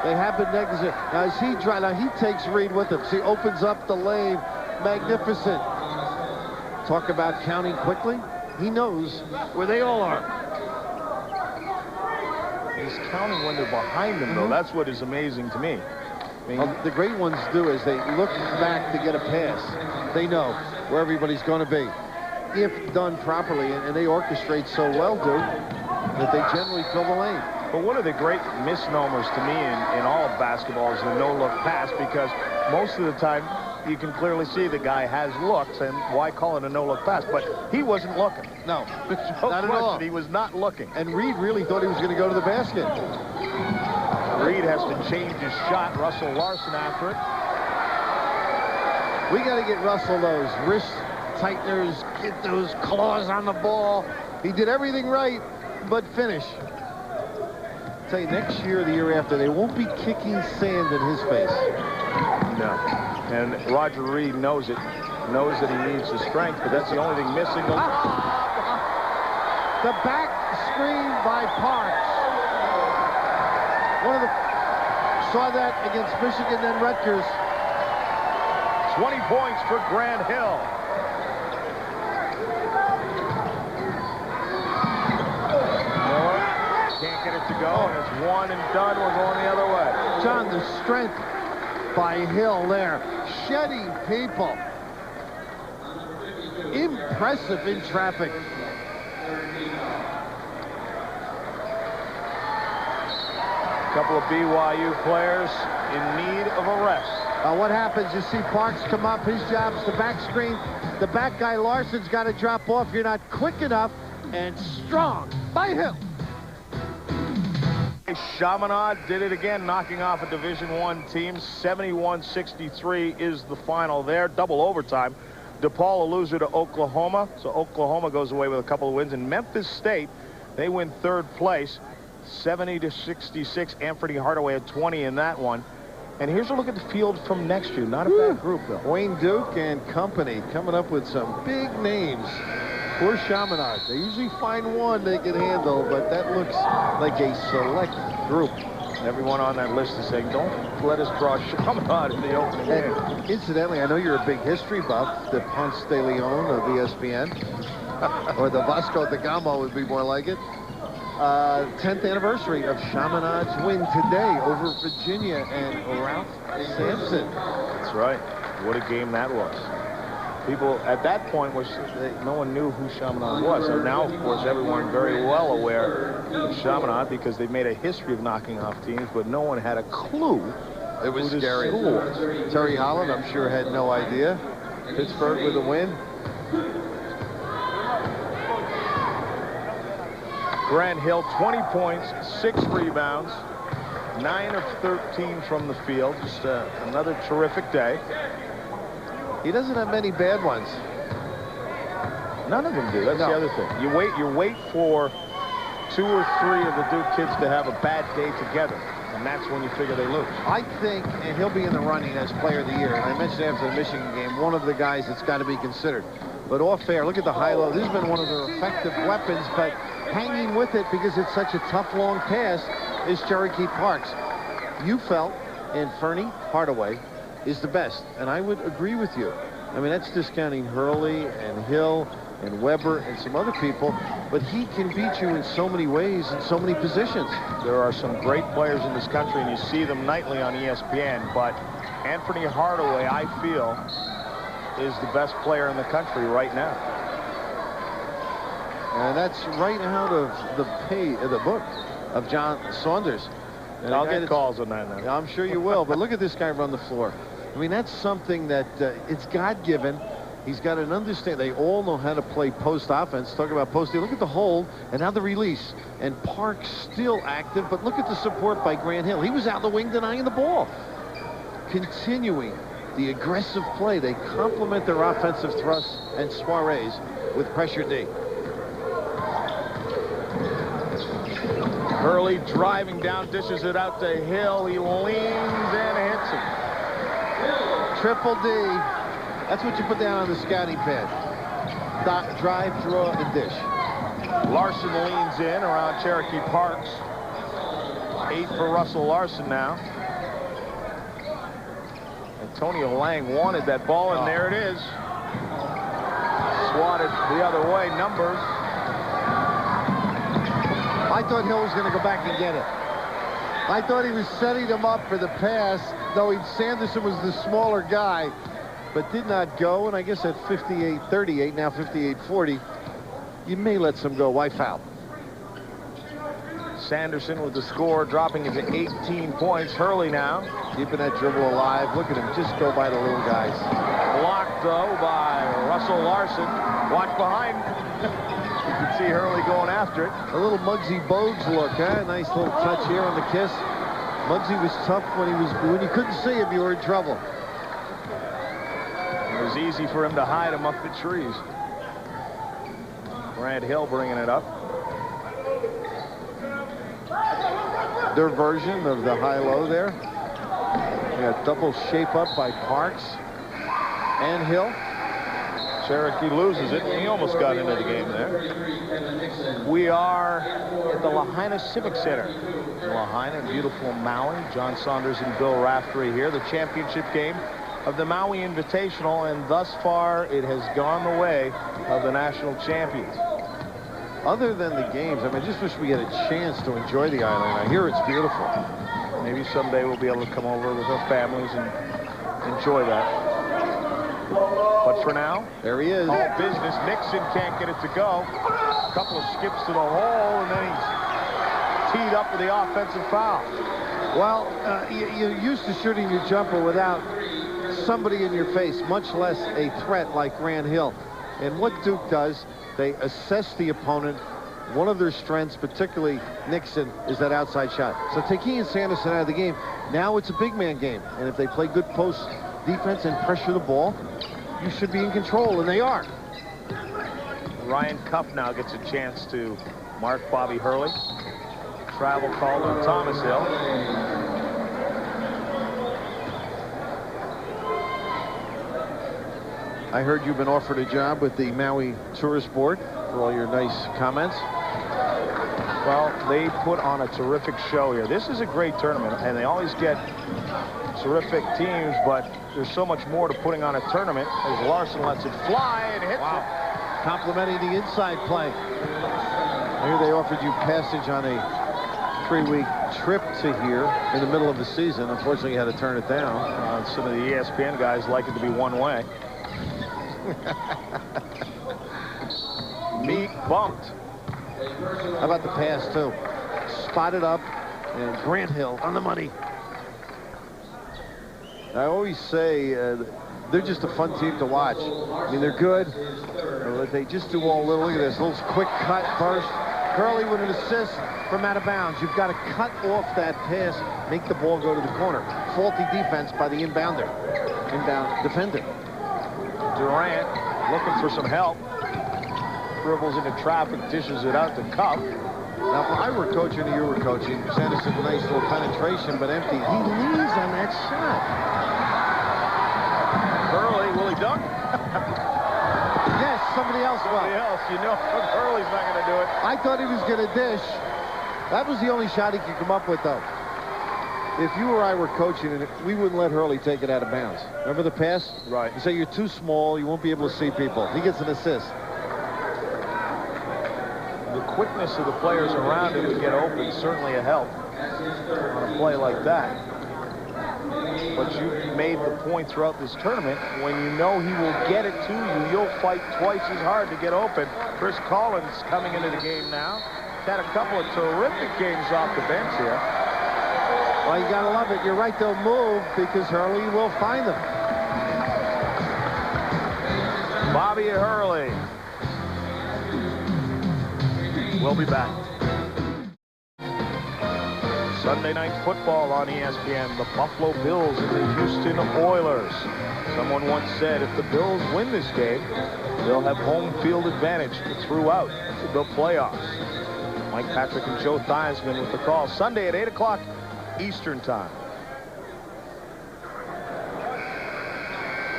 They have been negligent. Now, as he drives, now he takes Reed with him. See, opens up the lane. Magnificent. Talk about counting quickly. He knows where they all are. He's counting when they're behind him, though. That's what is amazing to me. I mean, The great ones do is they look back to get a pass. They know where everybody's going to be. If done properly, and they orchestrate so well, Duke, that they generally fill the lane. but one of the great misnomers to me in all of basketball is the no-look pass, because most of the time you can clearly see the guy has looks, and why call it a no-look pass? But he wasn't looking. No, No not at question, all. he was not looking. And Reed really thought he was going to go to the basket. Reed has to change his shot. Russell Larson after it. We got to get Russell those wrist tighteners, get those claws on the ball. He did everything right, but finish. Tell you, next year or the year after, they won't be kicking sand in his face. No. And Roger Reed knows it. Knows that he needs the strength, but that's the only thing missing. The back screen by Parks. One of the saw that against Michigan and Rutgers. 20 points for Grant Hill. Miller can't get it to go, and it's one and done. We're going the other way. John, the strength by Hill there, shedding people. Impressive in traffic. A couple of BYU players in need of a rest. What happens? You see Parks come up. His job's the back screen. The back guy, Larson's got to drop off. You're not quick enough, and strong by Hill. Chaminade did it again, knocking off a Division I team. 71-63 is the final there. Double overtime. DePaul, a loser to Oklahoma. So Oklahoma goes away with a couple of wins. And Memphis State, they win third place. 70-66. Anthony Hardaway had 20 in that one. And here's a look at the field from next year. Not a bad group, though. Wayne Duke and company coming up with some big names. Poor Chaminade. They usually find one they can handle, but that looks like a select group. Everyone on that list is saying, don't let us draw Chaminade in the opening game. And incidentally, I know you're a big history buff. The Ponce de Leon of ESPN, or the Vasco da Gama would be more like it. 10th anniversary of Chaminade's win today over Virginia and Ralph Sampson. That's right. What a game that was. People at that point no one knew who Chaminade was. And now, of course, everyone very well aware of Chaminade because they've made a history of knocking off teams, but no one had a clue. It was who scary. School was. Terry Holland, I'm sure, had no idea. Pittsburgh with a win. Grant Hill, 20 points, 6 rebounds, 9 of 13 from the field. Just another terrific day. He doesn't have many bad ones. None of them do. That's the other thing. You wait for 2 or 3 of the Duke kids to have a bad day together, and that's when you figure they lose. I think, and he'll be in the running as Player of the Year, and I mentioned after the Michigan game, one of the guys that's got to be considered. But off fair, look at the high-low. This has been one of their effective weapons, but hanging with it because it's such a tough, long pass is Cherokee Parks. You felt, and Fernie Hardaway is the best, and I would agree with you. I mean, that's discounting Hurley and Hill and Weber and some other people, but he can beat you in so many ways in so many positions. There are some great players in this country, and you see them nightly on ESPN, but Anthony Hardaway, I feel, is the best player in the country right now. And that's right out of the book of John Saunders. And I'll get calls on that now. I'm sure you will, but look at this guy run the floor. I mean, that's something that it's God-given. He's got an understanding. They all know how to play post offense. Talk about post. Look at the hold and now the release. And Parks still active, but look at the support by Grant Hill. He was out in the wing denying the ball. Continuing the aggressive play. They complement their offensive thrusts and soirees with pressure D. Hurley driving down, dishes it out to Hill. He leans in and hits him. Triple D. That's what you put down on the scouting pad. Drive, draw, and dish. Larson leans in around Cherokee Parks. 8 for Russell Larson now. Antonio Lang wanted that ball, and there it is. Swatted the other way. Numbers. I thought Hill was going to go back and get it. I thought he was setting him up for the pass, though Sanderson was the smaller guy, but did not go. And I guess at 58-38, now 58-40, you may let some go. Why foul? Sanderson with the score, dropping it to 18 points. Hurley now. Keeping that dribble alive. Look at him just go by the little guys. Blocked, though, by Russell Larson. Watch behind. You can see Hurley going after it. A little Muggsy Bogues look, huh? Nice little touch here on the kiss. Muggsy was tough when you couldn't see him, you were in trouble. It was easy for him to hide among the trees. Grant Hill bringing it up. Their version of the high-low there. They got double shape up by Parks and Hill. Cherokee loses it. He almost got into the game there. We are at the Lahaina Civic Center. Lahaina, beautiful Maui. John Saunders and Bill Raftery here. The championship game of the Maui Invitational, and thus far it has gone the way of the national champions. Other than the games, I mean, I just wish we had a chance to enjoy the island. I hear it's beautiful. Maybe someday we'll be able to come over with our families and enjoy that. But for now, there he is. All business. Nixon can't get it to go. A couple of skips to the hole, and then he's teed up for the offensive foul. Well, you're used to shooting your jumper without somebody in your face, much less a threat like Grant Hill. And what Duke does, they assess the opponent. One of their strengths, particularly Nixon, is that outside shot. So take Ian Sanderson out of the game. Now it's a big man game. And if they play good post defense and pressure the ball, you should be in control, and they are. Ryan Cuff now gets a chance to mark Bobby Hurley. Travel call on Thomas Hill. I heard you've been offered a job with the Maui Tourist Board for all your nice comments. Well, they put on a terrific show here. This is a great tournament, and they always get terrific teams, but there's so much more to putting on a tournament as Larson lets it fly and hits it. Complimenting the inside play. I hear they offered you passage on a 3-week trip to here in the middle of the season. Unfortunately, you had to turn it down. Some of the ESPN guys like it to be one way. Meat bumped. How about the pass, too? Spotted up, and Grant Hill on the money. I always say they're just a fun team to watch. I mean, they're good. They just do all little. Look at this little quick cut burst. Curley with an assist from out of bounds. You've got to cut off that pass, make the ball go to the corner. Faulty defense by the inbound defender. Durant looking for some help. dribbles into traffic, dishes it out to Cuff. Now, if I were coaching or you were coaching, Sanderson, nice little penetration, but empty. He leans on that shot. Hurley, will he dunk? Yes, somebody else will. Somebody else. You know Hurley's not going to do it. I thought he was going to dish. That was the only shot he could come up with, though. If you or I were coaching, and we wouldn't let Hurley take it out of bounds. Remember the pass? Right. You say you're too small, you won't be able to see people. He gets an assist. The quickness of the players around him to get open is certainly a help on a play like that. But you made the point throughout this tournament, when you know he will get it to you, you'll fight twice as hard to get open. Chris Collins coming into the game now. He's had a couple of terrific games off the bench here. Well, you got to love it. You're right, they'll move because Hurley will find them. Bobby Hurley. We'll be back. Sunday Night Football on ESPN. The Buffalo Bills and the Houston Oilers. Someone once said if the Bills win this game, they'll have home field advantage throughout the playoffs. Mike Patrick and Joe Theismann with the call. Sunday at 8 o'clock Eastern time.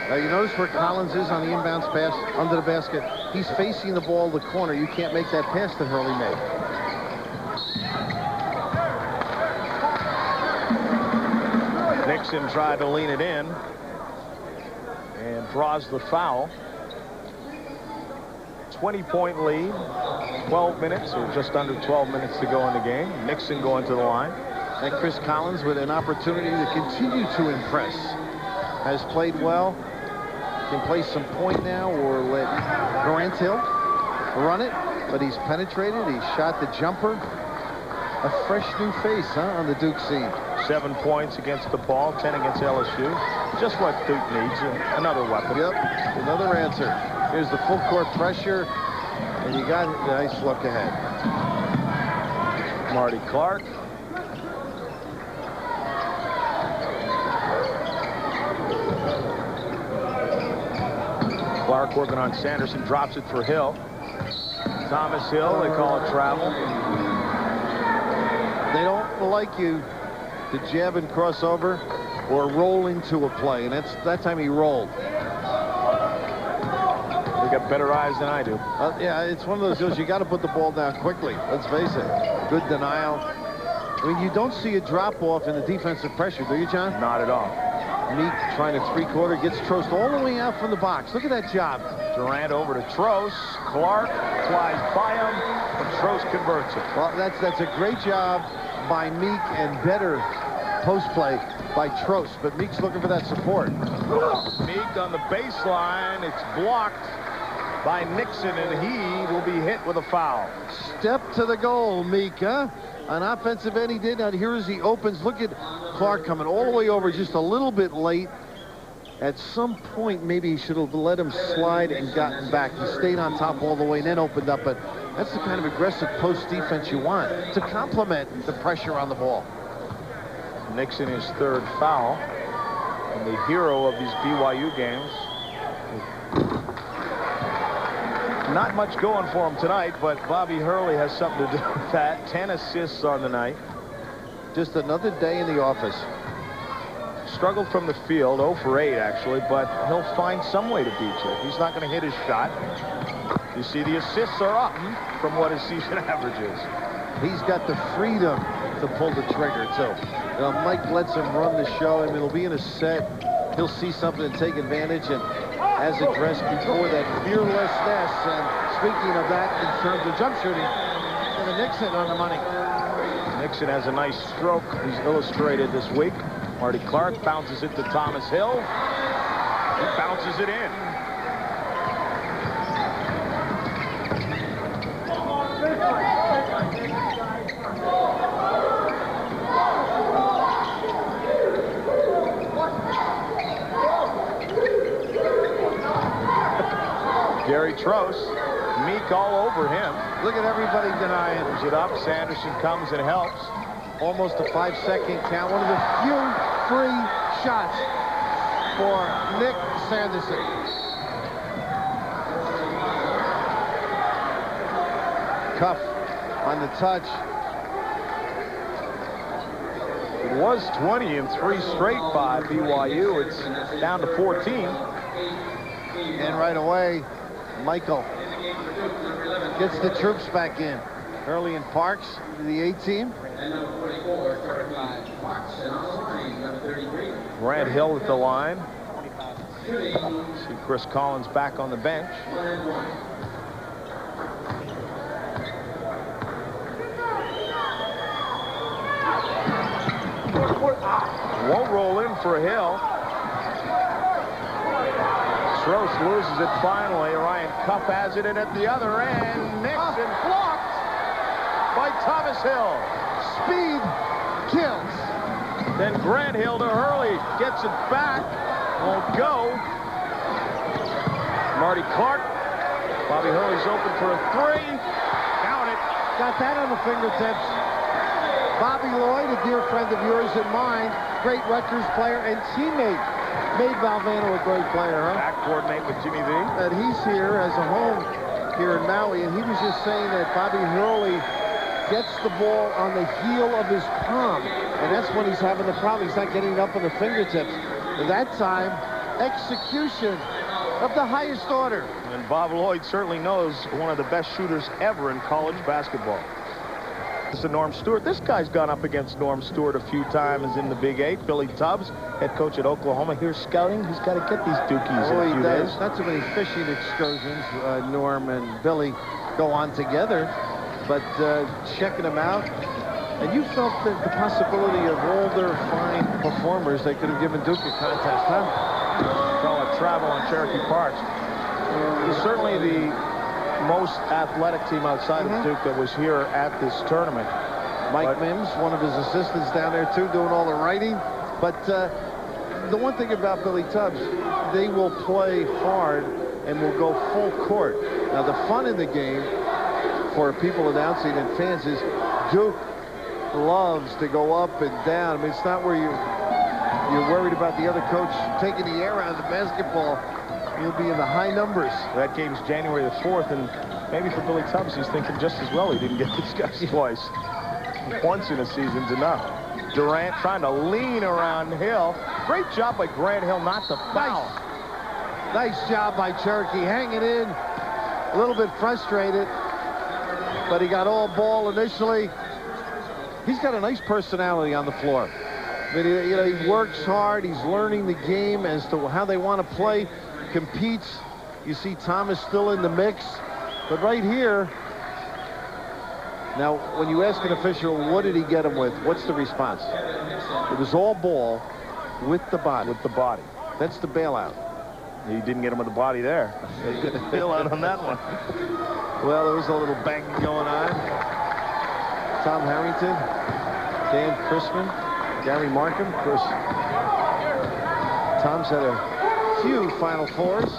Now, you notice where Collins is on the inbounds pass under the basket. He's facing the ball the corner. You can't make that pass that Hurley made. Nixon tried to lean it in and draws the foul. 20-point lead. 12 minutes or just under 12 minutes to go in the game. Nixon going to the line. And Chris Collins with an opportunity to continue to impress. Has played well. Can play some point now or let Grant Hill run it. But he's penetrated. He shot the jumper. A fresh new face, on the Duke scene. 7 points against DePaul, 10 against LSU. Just what Duke needs. Another weapon. Yep, another answer. Here's the full court pressure. And you got a nice look ahead. Marty Clark. Clark working on Sanderson, drops it for Hill. Thomas Hill, they call it travel. They don't like you to jab and cross over or roll into a play, and that time he rolled. They got better eyes than I do. Yeah, it's one of those deals you got to put the ball down quickly. Let's face it. Good denial. I mean, you don't see a drop off in the defensive pressure, do you, John? Not at all. Meek trying to three-quarter, gets Trost all the way out from the box. Look at that job. Durant over to Trost. Clark flies by him, and Trost converts it. Well, that's a great job by Meek and better post play by Trost. But Meek's looking for that support. Meek on the baseline. It's blocked by Nixon, and he will be hit with a foul. Step to the goal, Meek, huh? An offensive end he did. Now here as he opens. Look at Clark coming all the way over just a little bit late. At some point, maybe he should have let him slide and gotten back. He stayed on top all the way and then opened up. But that's the kind of aggressive post defense you want to complement the pressure on the ball. Nixon his third foul. And the hero of these BYU games. Not much going for him tonight, but Bobby Hurley has something to do with that. 10 assists on the night. Just another day in the office. Struggled from the field, 0 for 8 actually, but he'll find some way to beat you. He's not going to hit his shot. You see the assists are up from what his season average is. He's got the freedom to pull the trigger, too. Mike lets him run the show. I mean, he'll be in a set. He'll see something and take advantage, and as addressed before, that fearlessness. And speaking of that, in terms of jump shooting, and Nixon on the money. Nixon has a nice stroke. He's illustrated this week. Marty Clark bounces it to Thomas Hill. He bounces it in. Gary Trost, Meek all over him. Look at everybody denying. Brings it up. Sanderson comes and helps. Almost a 5-second count. One of the few free shots for Nick Sanderson. cuff on the touch. It was 20 in 3 straight by BYU. It's down to 14. And right away, Michael gets the troops back in. Hurley and Parks to the A team. Grant Hill at the line. See Chris Collins back on the bench. Won't roll in for Hill. Stross loses it finally. Ryan Cuff has it in at the other end. Nixon blocked by Thomas Hill. Speed kills. Then Grant Hill to Hurley. Gets it back. Won't go. Marty Clark. Bobby Hurley's open for a 3. Count it. Got that on the fingertips. Bobby Lloyd, a dear friend of yours and mine, great Rutgers player and teammate, made Valvano a great player, huh? Backboard mate with Jimmy V. That he's here as a home here in Maui, and he was just saying that Bobby Hurley gets the ball on the heel of his palm, and that's when he's having the problem. He's not getting it up on the fingertips. At that time, execution of the highest order. And Bob Lloyd certainly knows one of the best shooters ever in college basketball. This is Norm Stewart. This guy's gone up against Norm Stewart a few times in the Big 8. Billy Tubbs, head coach at Oklahoma, here scouting. He's got to get these Dukies in a few days. Not too many fishing excursions. Norm and Billy go on together, but checking them out. And you felt that the possibility of older, fine performers they could have given Duke a contest, huh? Call it travel on Cherokee Park. He's certainly the most athletic team outside of Duke that was here at this tournament. Mike Mims, one of his assistants down there too, doing all the writing. But the one thing about Billy Tubbs, they will play hard and will go full court. Now the fun in the game for people announcing and fans is Duke loves to go up and down. I mean, it's not where you're worried about the other coach taking the air out of the basketball. He'll be in the high numbers. That game's January the 4th, and maybe for Billy Tubbs, he's thinking just as well he didn't get these guys twice. Once in a season's enough. Durant trying to lean around Hill. Great job by Grant Hill not to foul. Nice job by Cherokee, hanging in. A little bit frustrated, but he got all ball initially. He's got a nice personality on the floor. I mean, he works hard. He's learning the game as to how they want to play. Competes. You see Thomas still in the mix, but right here, now when you ask an official what did he get him with, what's the response? It was all ball with the body. With the body. That's the bailout. He didn't get him with the body there. Bailout on that one. Well, there was a little banging going on. Tom Harrington, Dan Chrisman, Gary Markham. Of course, Tom's had a few Final Fours.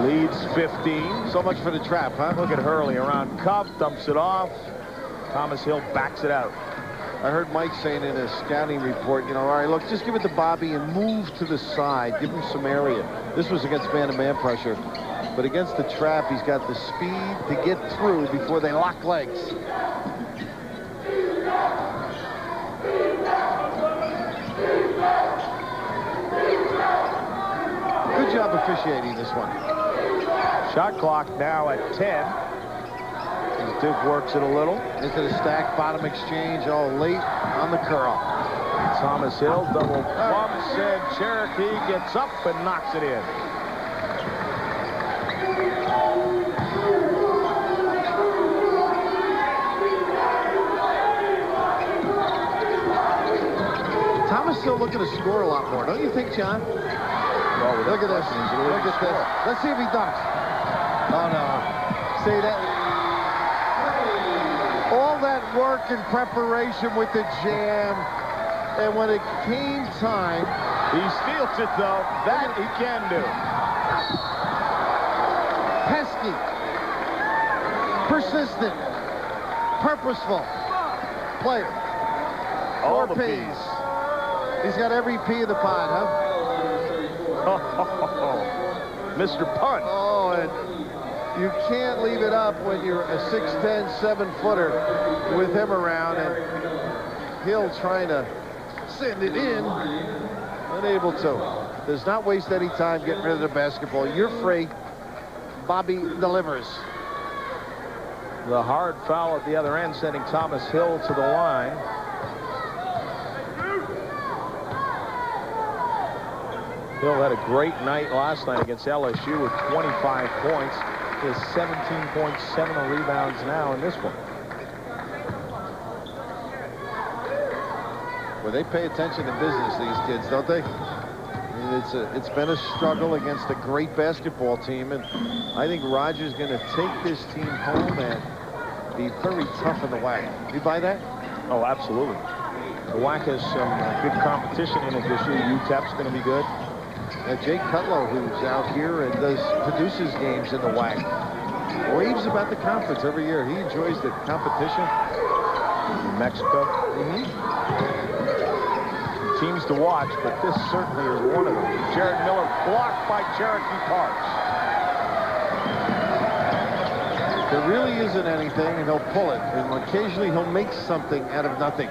Leads 15. So much for the trap, huh? Look at Hurley around Cuff, dumps it off. Thomas Hill backs it out. I heard Mike saying in a scouting report, all right, look, just give it to Bobby and move to the side. Give him some area. This was against man-to-man pressure. But against the trap, he's got the speed to get through before they lock legs. Good job officiating this one. Shot clock now at 10. As Duke works it a little. Into the stack, bottom exchange, all late on the curl. Thomas Hill double bumps, and Cherokee gets up and knocks it in. Thomas still looking to score a lot more, don't you think, John? Well, look at this. Look at this. Let's see if he dunks. Oh, no. See that? All that work and preparation with the jam. And when it came time. He steals it, though. That he can do. Pesky. Persistent. Purposeful. Player. All 4 the P's. He's got every P in the pot, huh? Mr. Punt. Oh, and you can't leave it up when you're a 6'10", 7-footer with him around, and Hill trying to send it in, unable to. Does not waste any time getting rid of the basketball. You're free. Bobby delivers. The hard foul at the other end, sending Thomas Hill to the line. Hill had a great night last night against LSU with 25 points. He has 17.7 rebounds now in this one. Well, they pay attention to business, these kids, don't they? It's been a struggle against a great basketball team, and I think Roger's going to take this team home and be very tough in the WAC. You buy that? Oh, absolutely. The WAC has some good competition in it this year. UTEP's going to be good. Jake Cutlow, who's out here and produces games in the WAC, raves about the conference every year. He enjoys the competition. New Mexico. Teams to watch, but this certainly is one of them. Jared Miller blocked by Cherokee Parks. There really isn't anything, and he'll pull it. And occasionally he'll make something out of nothing.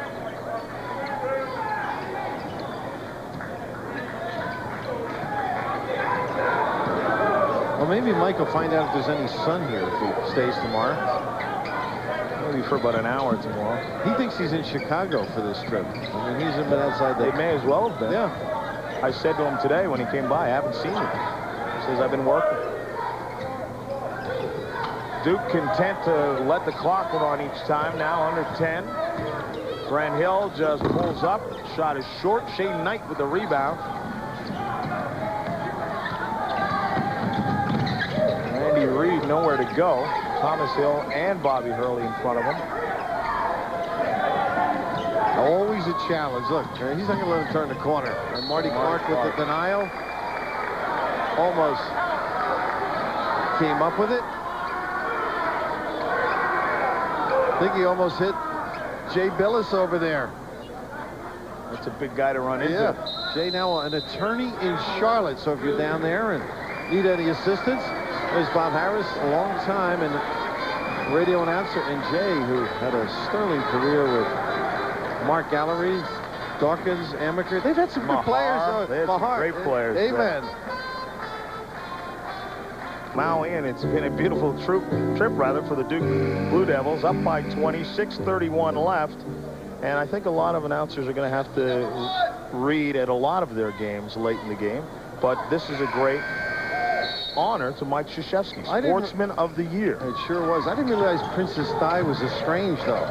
Well, maybe Mike will find out if there's any sun here if he stays tomorrow. Maybe for about an hour tomorrow. He thinks he's in Chicago for this trip. I mean, he's been outside. They may as well have been. Yeah. I said to him today when he came by, I haven't seen you. He says, I've been working. Duke content to let the clock run on each time. Now under 10. Grant Hill just pulls up. Shot is short. Shane Knight with the rebound. Randy Reed nowhere to go. Thomas Hill and Bobby Hurley in front of him. Always a challenge. Look, he's not going to let him turn the corner. And Marty Clark with the denial. Almost came up with it. I think he almost hit Jay Billis over there. That's a big guy to run into. Yeah. Jay now an attorney in Charlotte. So if you're down there and need any assistance, there's Bob Harris, a long time, and radio announcer, and Jay, who had a sterling career with Mark Gallery, Dawkins, Amaker. They've had some good players. They had some great players. Amen. Maui, and it's been a beautiful trip for the Duke Blue Devils, up by 20, 6:31 left. And I think a lot of announcers are going to have to read at a lot of their games late in the game. But this is a great honor to Mike Krzyzewski, Sportsman of the Year. It sure was. I didn't realize Princess Di was estranged, though.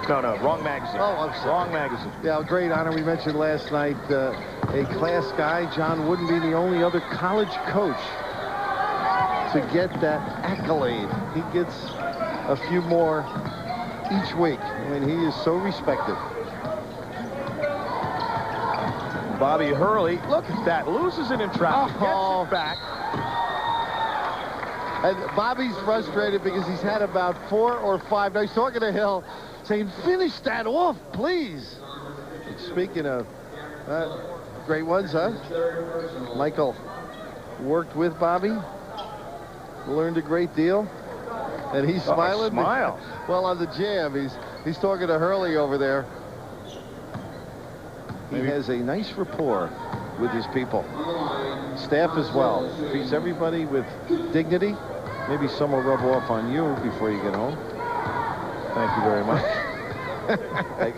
No, wrong magazine. Oh, I'm sorry. Wrong magazine. Yeah, great honor. We mentioned last night a class guy, John Wooden, being the only other college coach to get that accolade. He gets a few more each week. I mean, he is so respected. Bobby Hurley, look at that, loses it in traffic, gets it back. And Bobby's frustrated because he's had about 4 or 5. Now he's talking to Hill, saying, finish that off, please. Speaking of great ones, huh? Michael worked with Bobby, learned a great deal, and he's smiling. Smile. Well, on the jam, he's talking to Hurley over there. He has a nice rapport with his people. Staff as well. Treats everybody with dignity. Maybe some will rub off on you before you get home. Thank you very much. I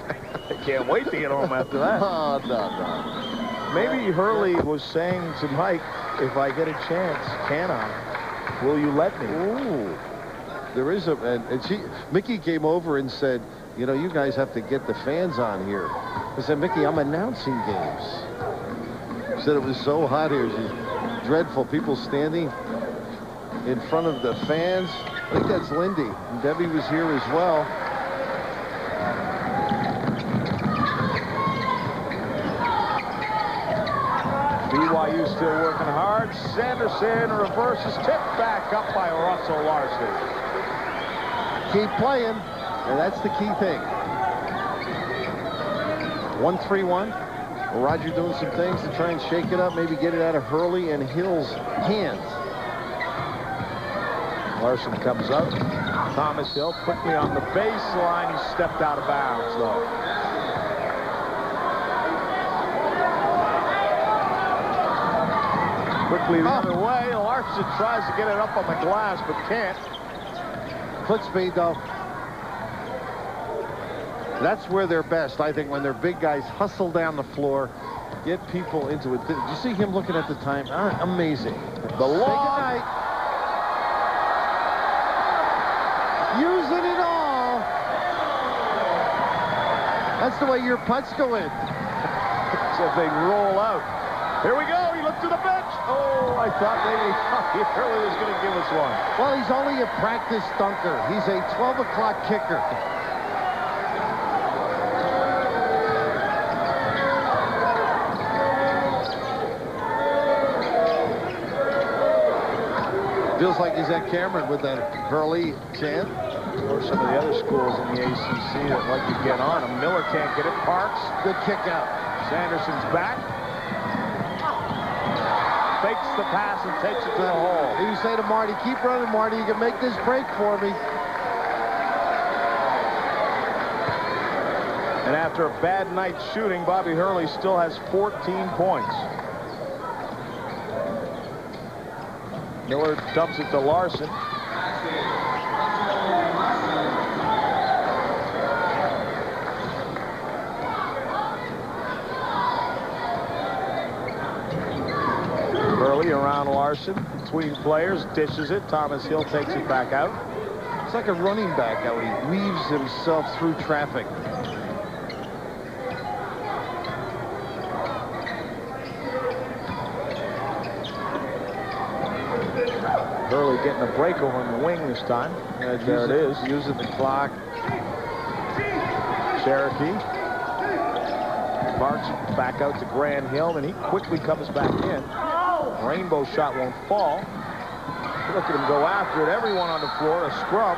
can't wait to get home after that. Oh, no. Maybe Hurley was saying to Mike, if I get a chance, can I? Will you let me? Ooh. There is Mickey came over and said, you know, you guys have to get the fans on here. I said, Mickey, I'm announcing games. She said it was so hot here. She's dreadful. People standing in front of the fans. I think that's Lindy. And Debbie was here as well. BYU still working hard. Sanderson reverses, tipped back up by Russell Larson. Keep playing, and that's the key thing. 1-3-1. Roger doing some things to try and shake it up, maybe get it out of Hurley and Hill's hands. Larson comes up. Thomas Hill quickly on the baseline. He stepped out of bounds, though. Quickly the other way. Larson tries to get it up on the glass, but can't. Foot speed, though. That's where they're best, I think, when their big guys hustle down the floor, get people into it. Did you see him looking at the time? Amazing. The long. Using it all. That's the way your putts go in. So if they roll out. Here we go. He looked to the bench. Oh, I thought maybe he Hurley was going to give us one. Well, he's only a practice dunker. He's a 12 o'clock kicker. Feels like he's at Cameron with that Hurley chant. Or some of the other schools in the ACC that like to get on him. Miller can't get it. Parks. Good kick out. Sanderson's back. Fakes the pass and takes it to the hole. You say to Marty, keep running, Marty. You can make this break for me. And after a bad night shooting, Bobby Hurley still has 14 points. Miller dumps it to Larson. Hurley around Larson, between players, dishes it. Thomas Hill takes it back out. It's like a running back how he weaves himself through traffic. Hurley getting a break over on the wing this time. There it is. Using the clock. Cherokee. Marks back out to Grand Hill, and he quickly comes back in. Rainbow shot won't fall. Look at him go after it. Everyone on the floor, a scrub.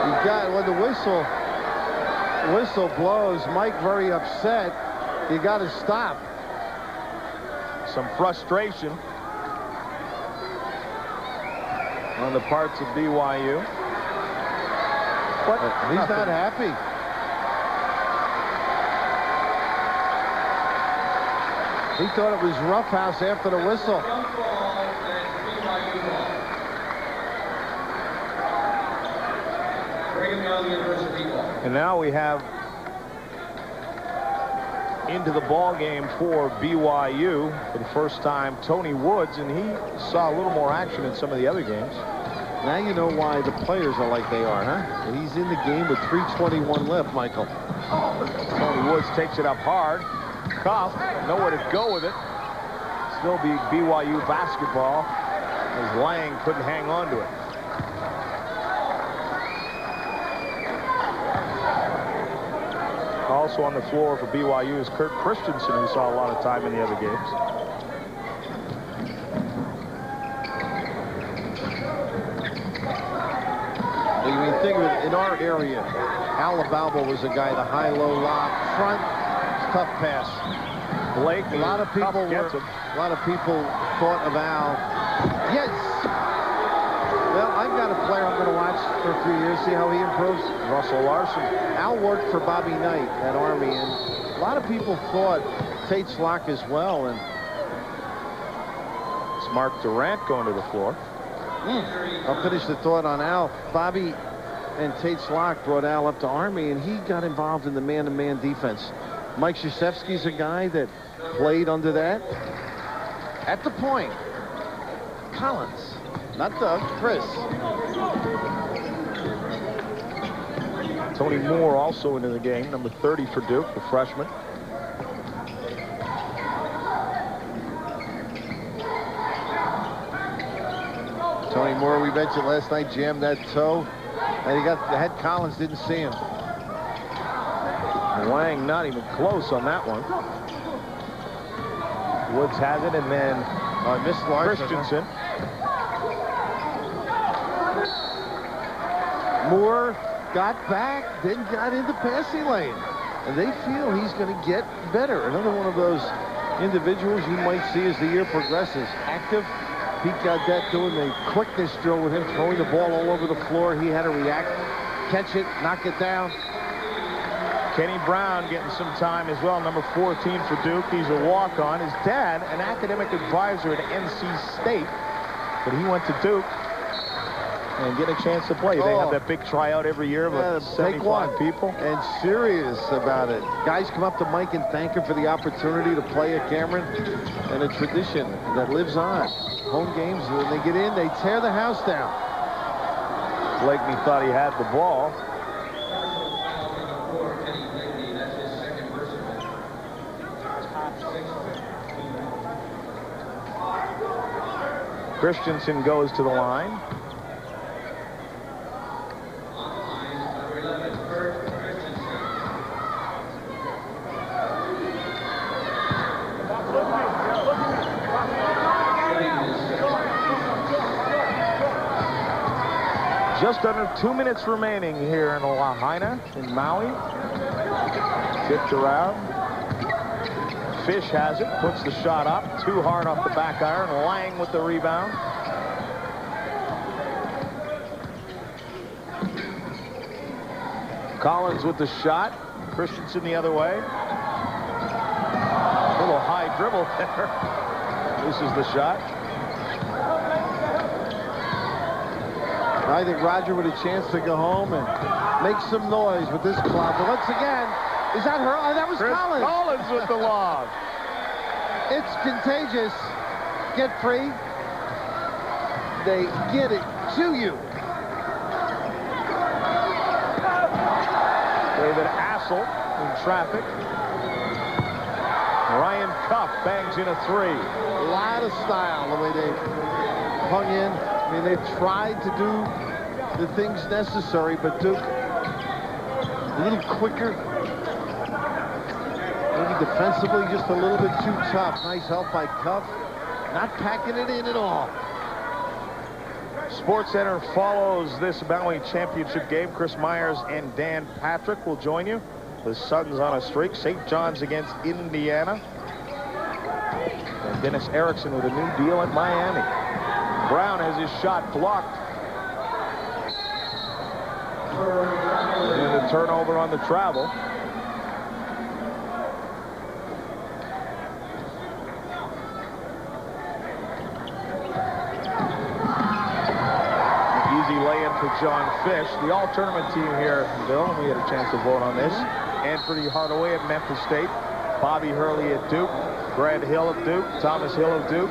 You got, when the whistle blows, Mike very upset. You got to stop. Some frustration on the parts of BYU. But he's not happy. He thought it was roughhouse after the whistle. And now we have into the ball game for BYU for the first time Tony Woods, and he saw a little more action in some of the other games. Now you know why the players are like they are, huh? He's in the game with 3:21 left, Michael. Tony Woods takes it up hard. Cuff, nowhere to go with it. Still be BYU basketball as Lang couldn't hang on to it. Also on the floor for BYU is Kurt Christensen, who saw a lot of time in the other games. I mean, think of it, in our area, Alabama was a guy, the high-low lob, front, tough pass. Blake, a lot of people thought of Al. Yes. Well, I've got a player I'm going to watch for a few years, see how he improves. Russell Larson. Al worked for Bobby Knight at Army, and a lot of people thought Tate Slock as well. And it's Mark Durant going to the floor. I'll finish the thought on Al. Bobby and Tate Slock brought Al up to Army, and he got involved in the man-to-man defense. Mike Krzyzewski's a guy that played under that. At the point, Collins, not Doug, Chris. Tony Moore also into the game, number 30 for Duke, the freshman. Tony Moore, we mentioned last night, jammed that toe, and he had Collins, didn't see him. Lang not even close on that one. Woods has it, and then missed Larson. Christensen. Moore got back, then got into passing lane. And they feel he's going to get better. Another one of those individuals you might see as the year progresses. Active. Pete Gaudette doing the quickness drill with him, throwing the ball all over the floor. He had to react, catch it, knock it down. Kenny Brown getting some time as well, number 14 for Duke. He's a walk-on. His dad, an academic advisor at NC State, but he went to Duke and get a chance to play. They have that big tryout every year of 75 people. And serious about it. Guys come up to Mike and thank him for the opportunity to play at Cameron, and a tradition that lives on. Home games, when they get in, they tear the house down. Blakeney thought he had the ball. Christensen goes to the line. Just under 2 minutes remaining here in Lahaina in Maui. Tipped around. Fish has it, puts the shot up, too hard off the back iron. Lang with the rebound. Collins with the shot. Christensen the other way. A little high dribble there. This is the shot. I think Roger with a chance to go home and make some noise with this club. But once again, is that her? Oh, that was Collins. Collins with the lob. It's contagious. Get free. They get it to you. David Assel in traffic. Ryan Cuff bangs in a three. A lot of style the way they hung in. I mean, they've tried to do the things necessary, but Duke a little quicker. Maybe defensively just a little bit too tough. Nice help by Cuff. Not packing it in at all. Sports Center follows this Maui championship game. Chris Myers and Dan Patrick will join you. The Suns on a streak. St. John's against Indiana. And Dennis Erickson with a new deal at Miami. Brown has his shot blocked. And the turnover on the travel. Easy lay-in for John Fish. The all-tournament team here, Bill, we had a chance to vote on this. Anthony Hardaway at Memphis State. Bobby Hurley at Duke. Grant Hill of Duke. Thomas Hill of Duke.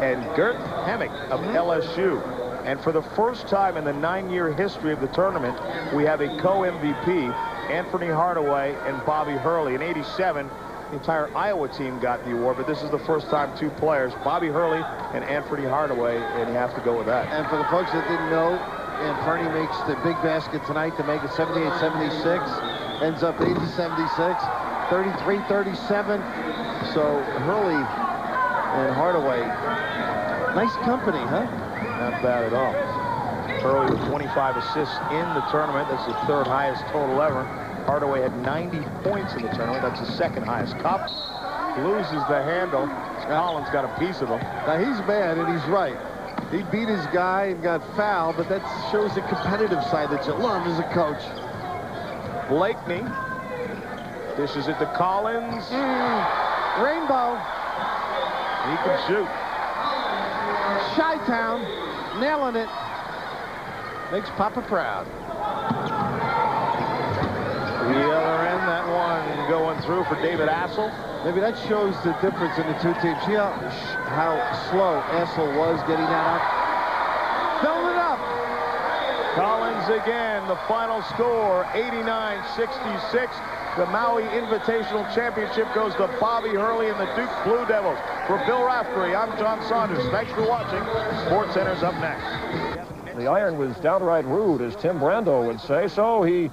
And Gert Hemmick of LSU. And for the first time in the 9-year history of the tournament, we have a co-MVP, Anthony Hardaway and Bobby Hurley. In '87, the entire Iowa team got the award, but this is the first time two players, Bobby Hurley and Anthony Hardaway, and you have to go with that. And for the folks that didn't know, Anthony makes the big basket tonight to make it 78-76. Ends up 80-76, 33-37. So Hurley and Hardaway, nice company, huh? Not bad at all. Hurley with 25 assists in the tournament. That's the third highest total ever. Hardaway had 90 points in the tournament. That's the second highest. Cup loses the handle. Collins got a piece of him. Now he's mad, and he's right. He beat his guy and got fouled, but that shows the competitive side that you love as a coach. Blakeney dishes it to Collins. Rainbow. He can shoot. Chi-Town nailing it. Makes Papa proud. The other end, that one going through for David Assel. Maybe that shows the difference in the two teams. See how slow Assel was getting that up. Filling it up. Collins again, the final score, 89-66. The Maui Invitational Championship goes to Bobby Hurley and the Duke Blue Devils. For Bill Raftery, I'm John Saunders. Thanks for watching. Sports Center's up next. The iron was downright rude, as Tim Brando would say, so he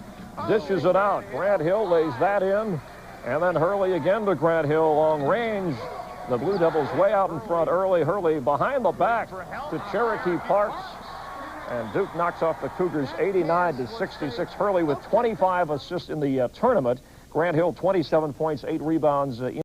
dishes it out. Grant Hill lays that in, and then Hurley again to Grant Hill long range. The Blue Devils way out in front early. Hurley behind the back to Cherokee Parks. And Duke knocks off the Cougars 89-66. Hurley with 25 assists in the tournament. Grant Hill, 27 points, 8 rebounds.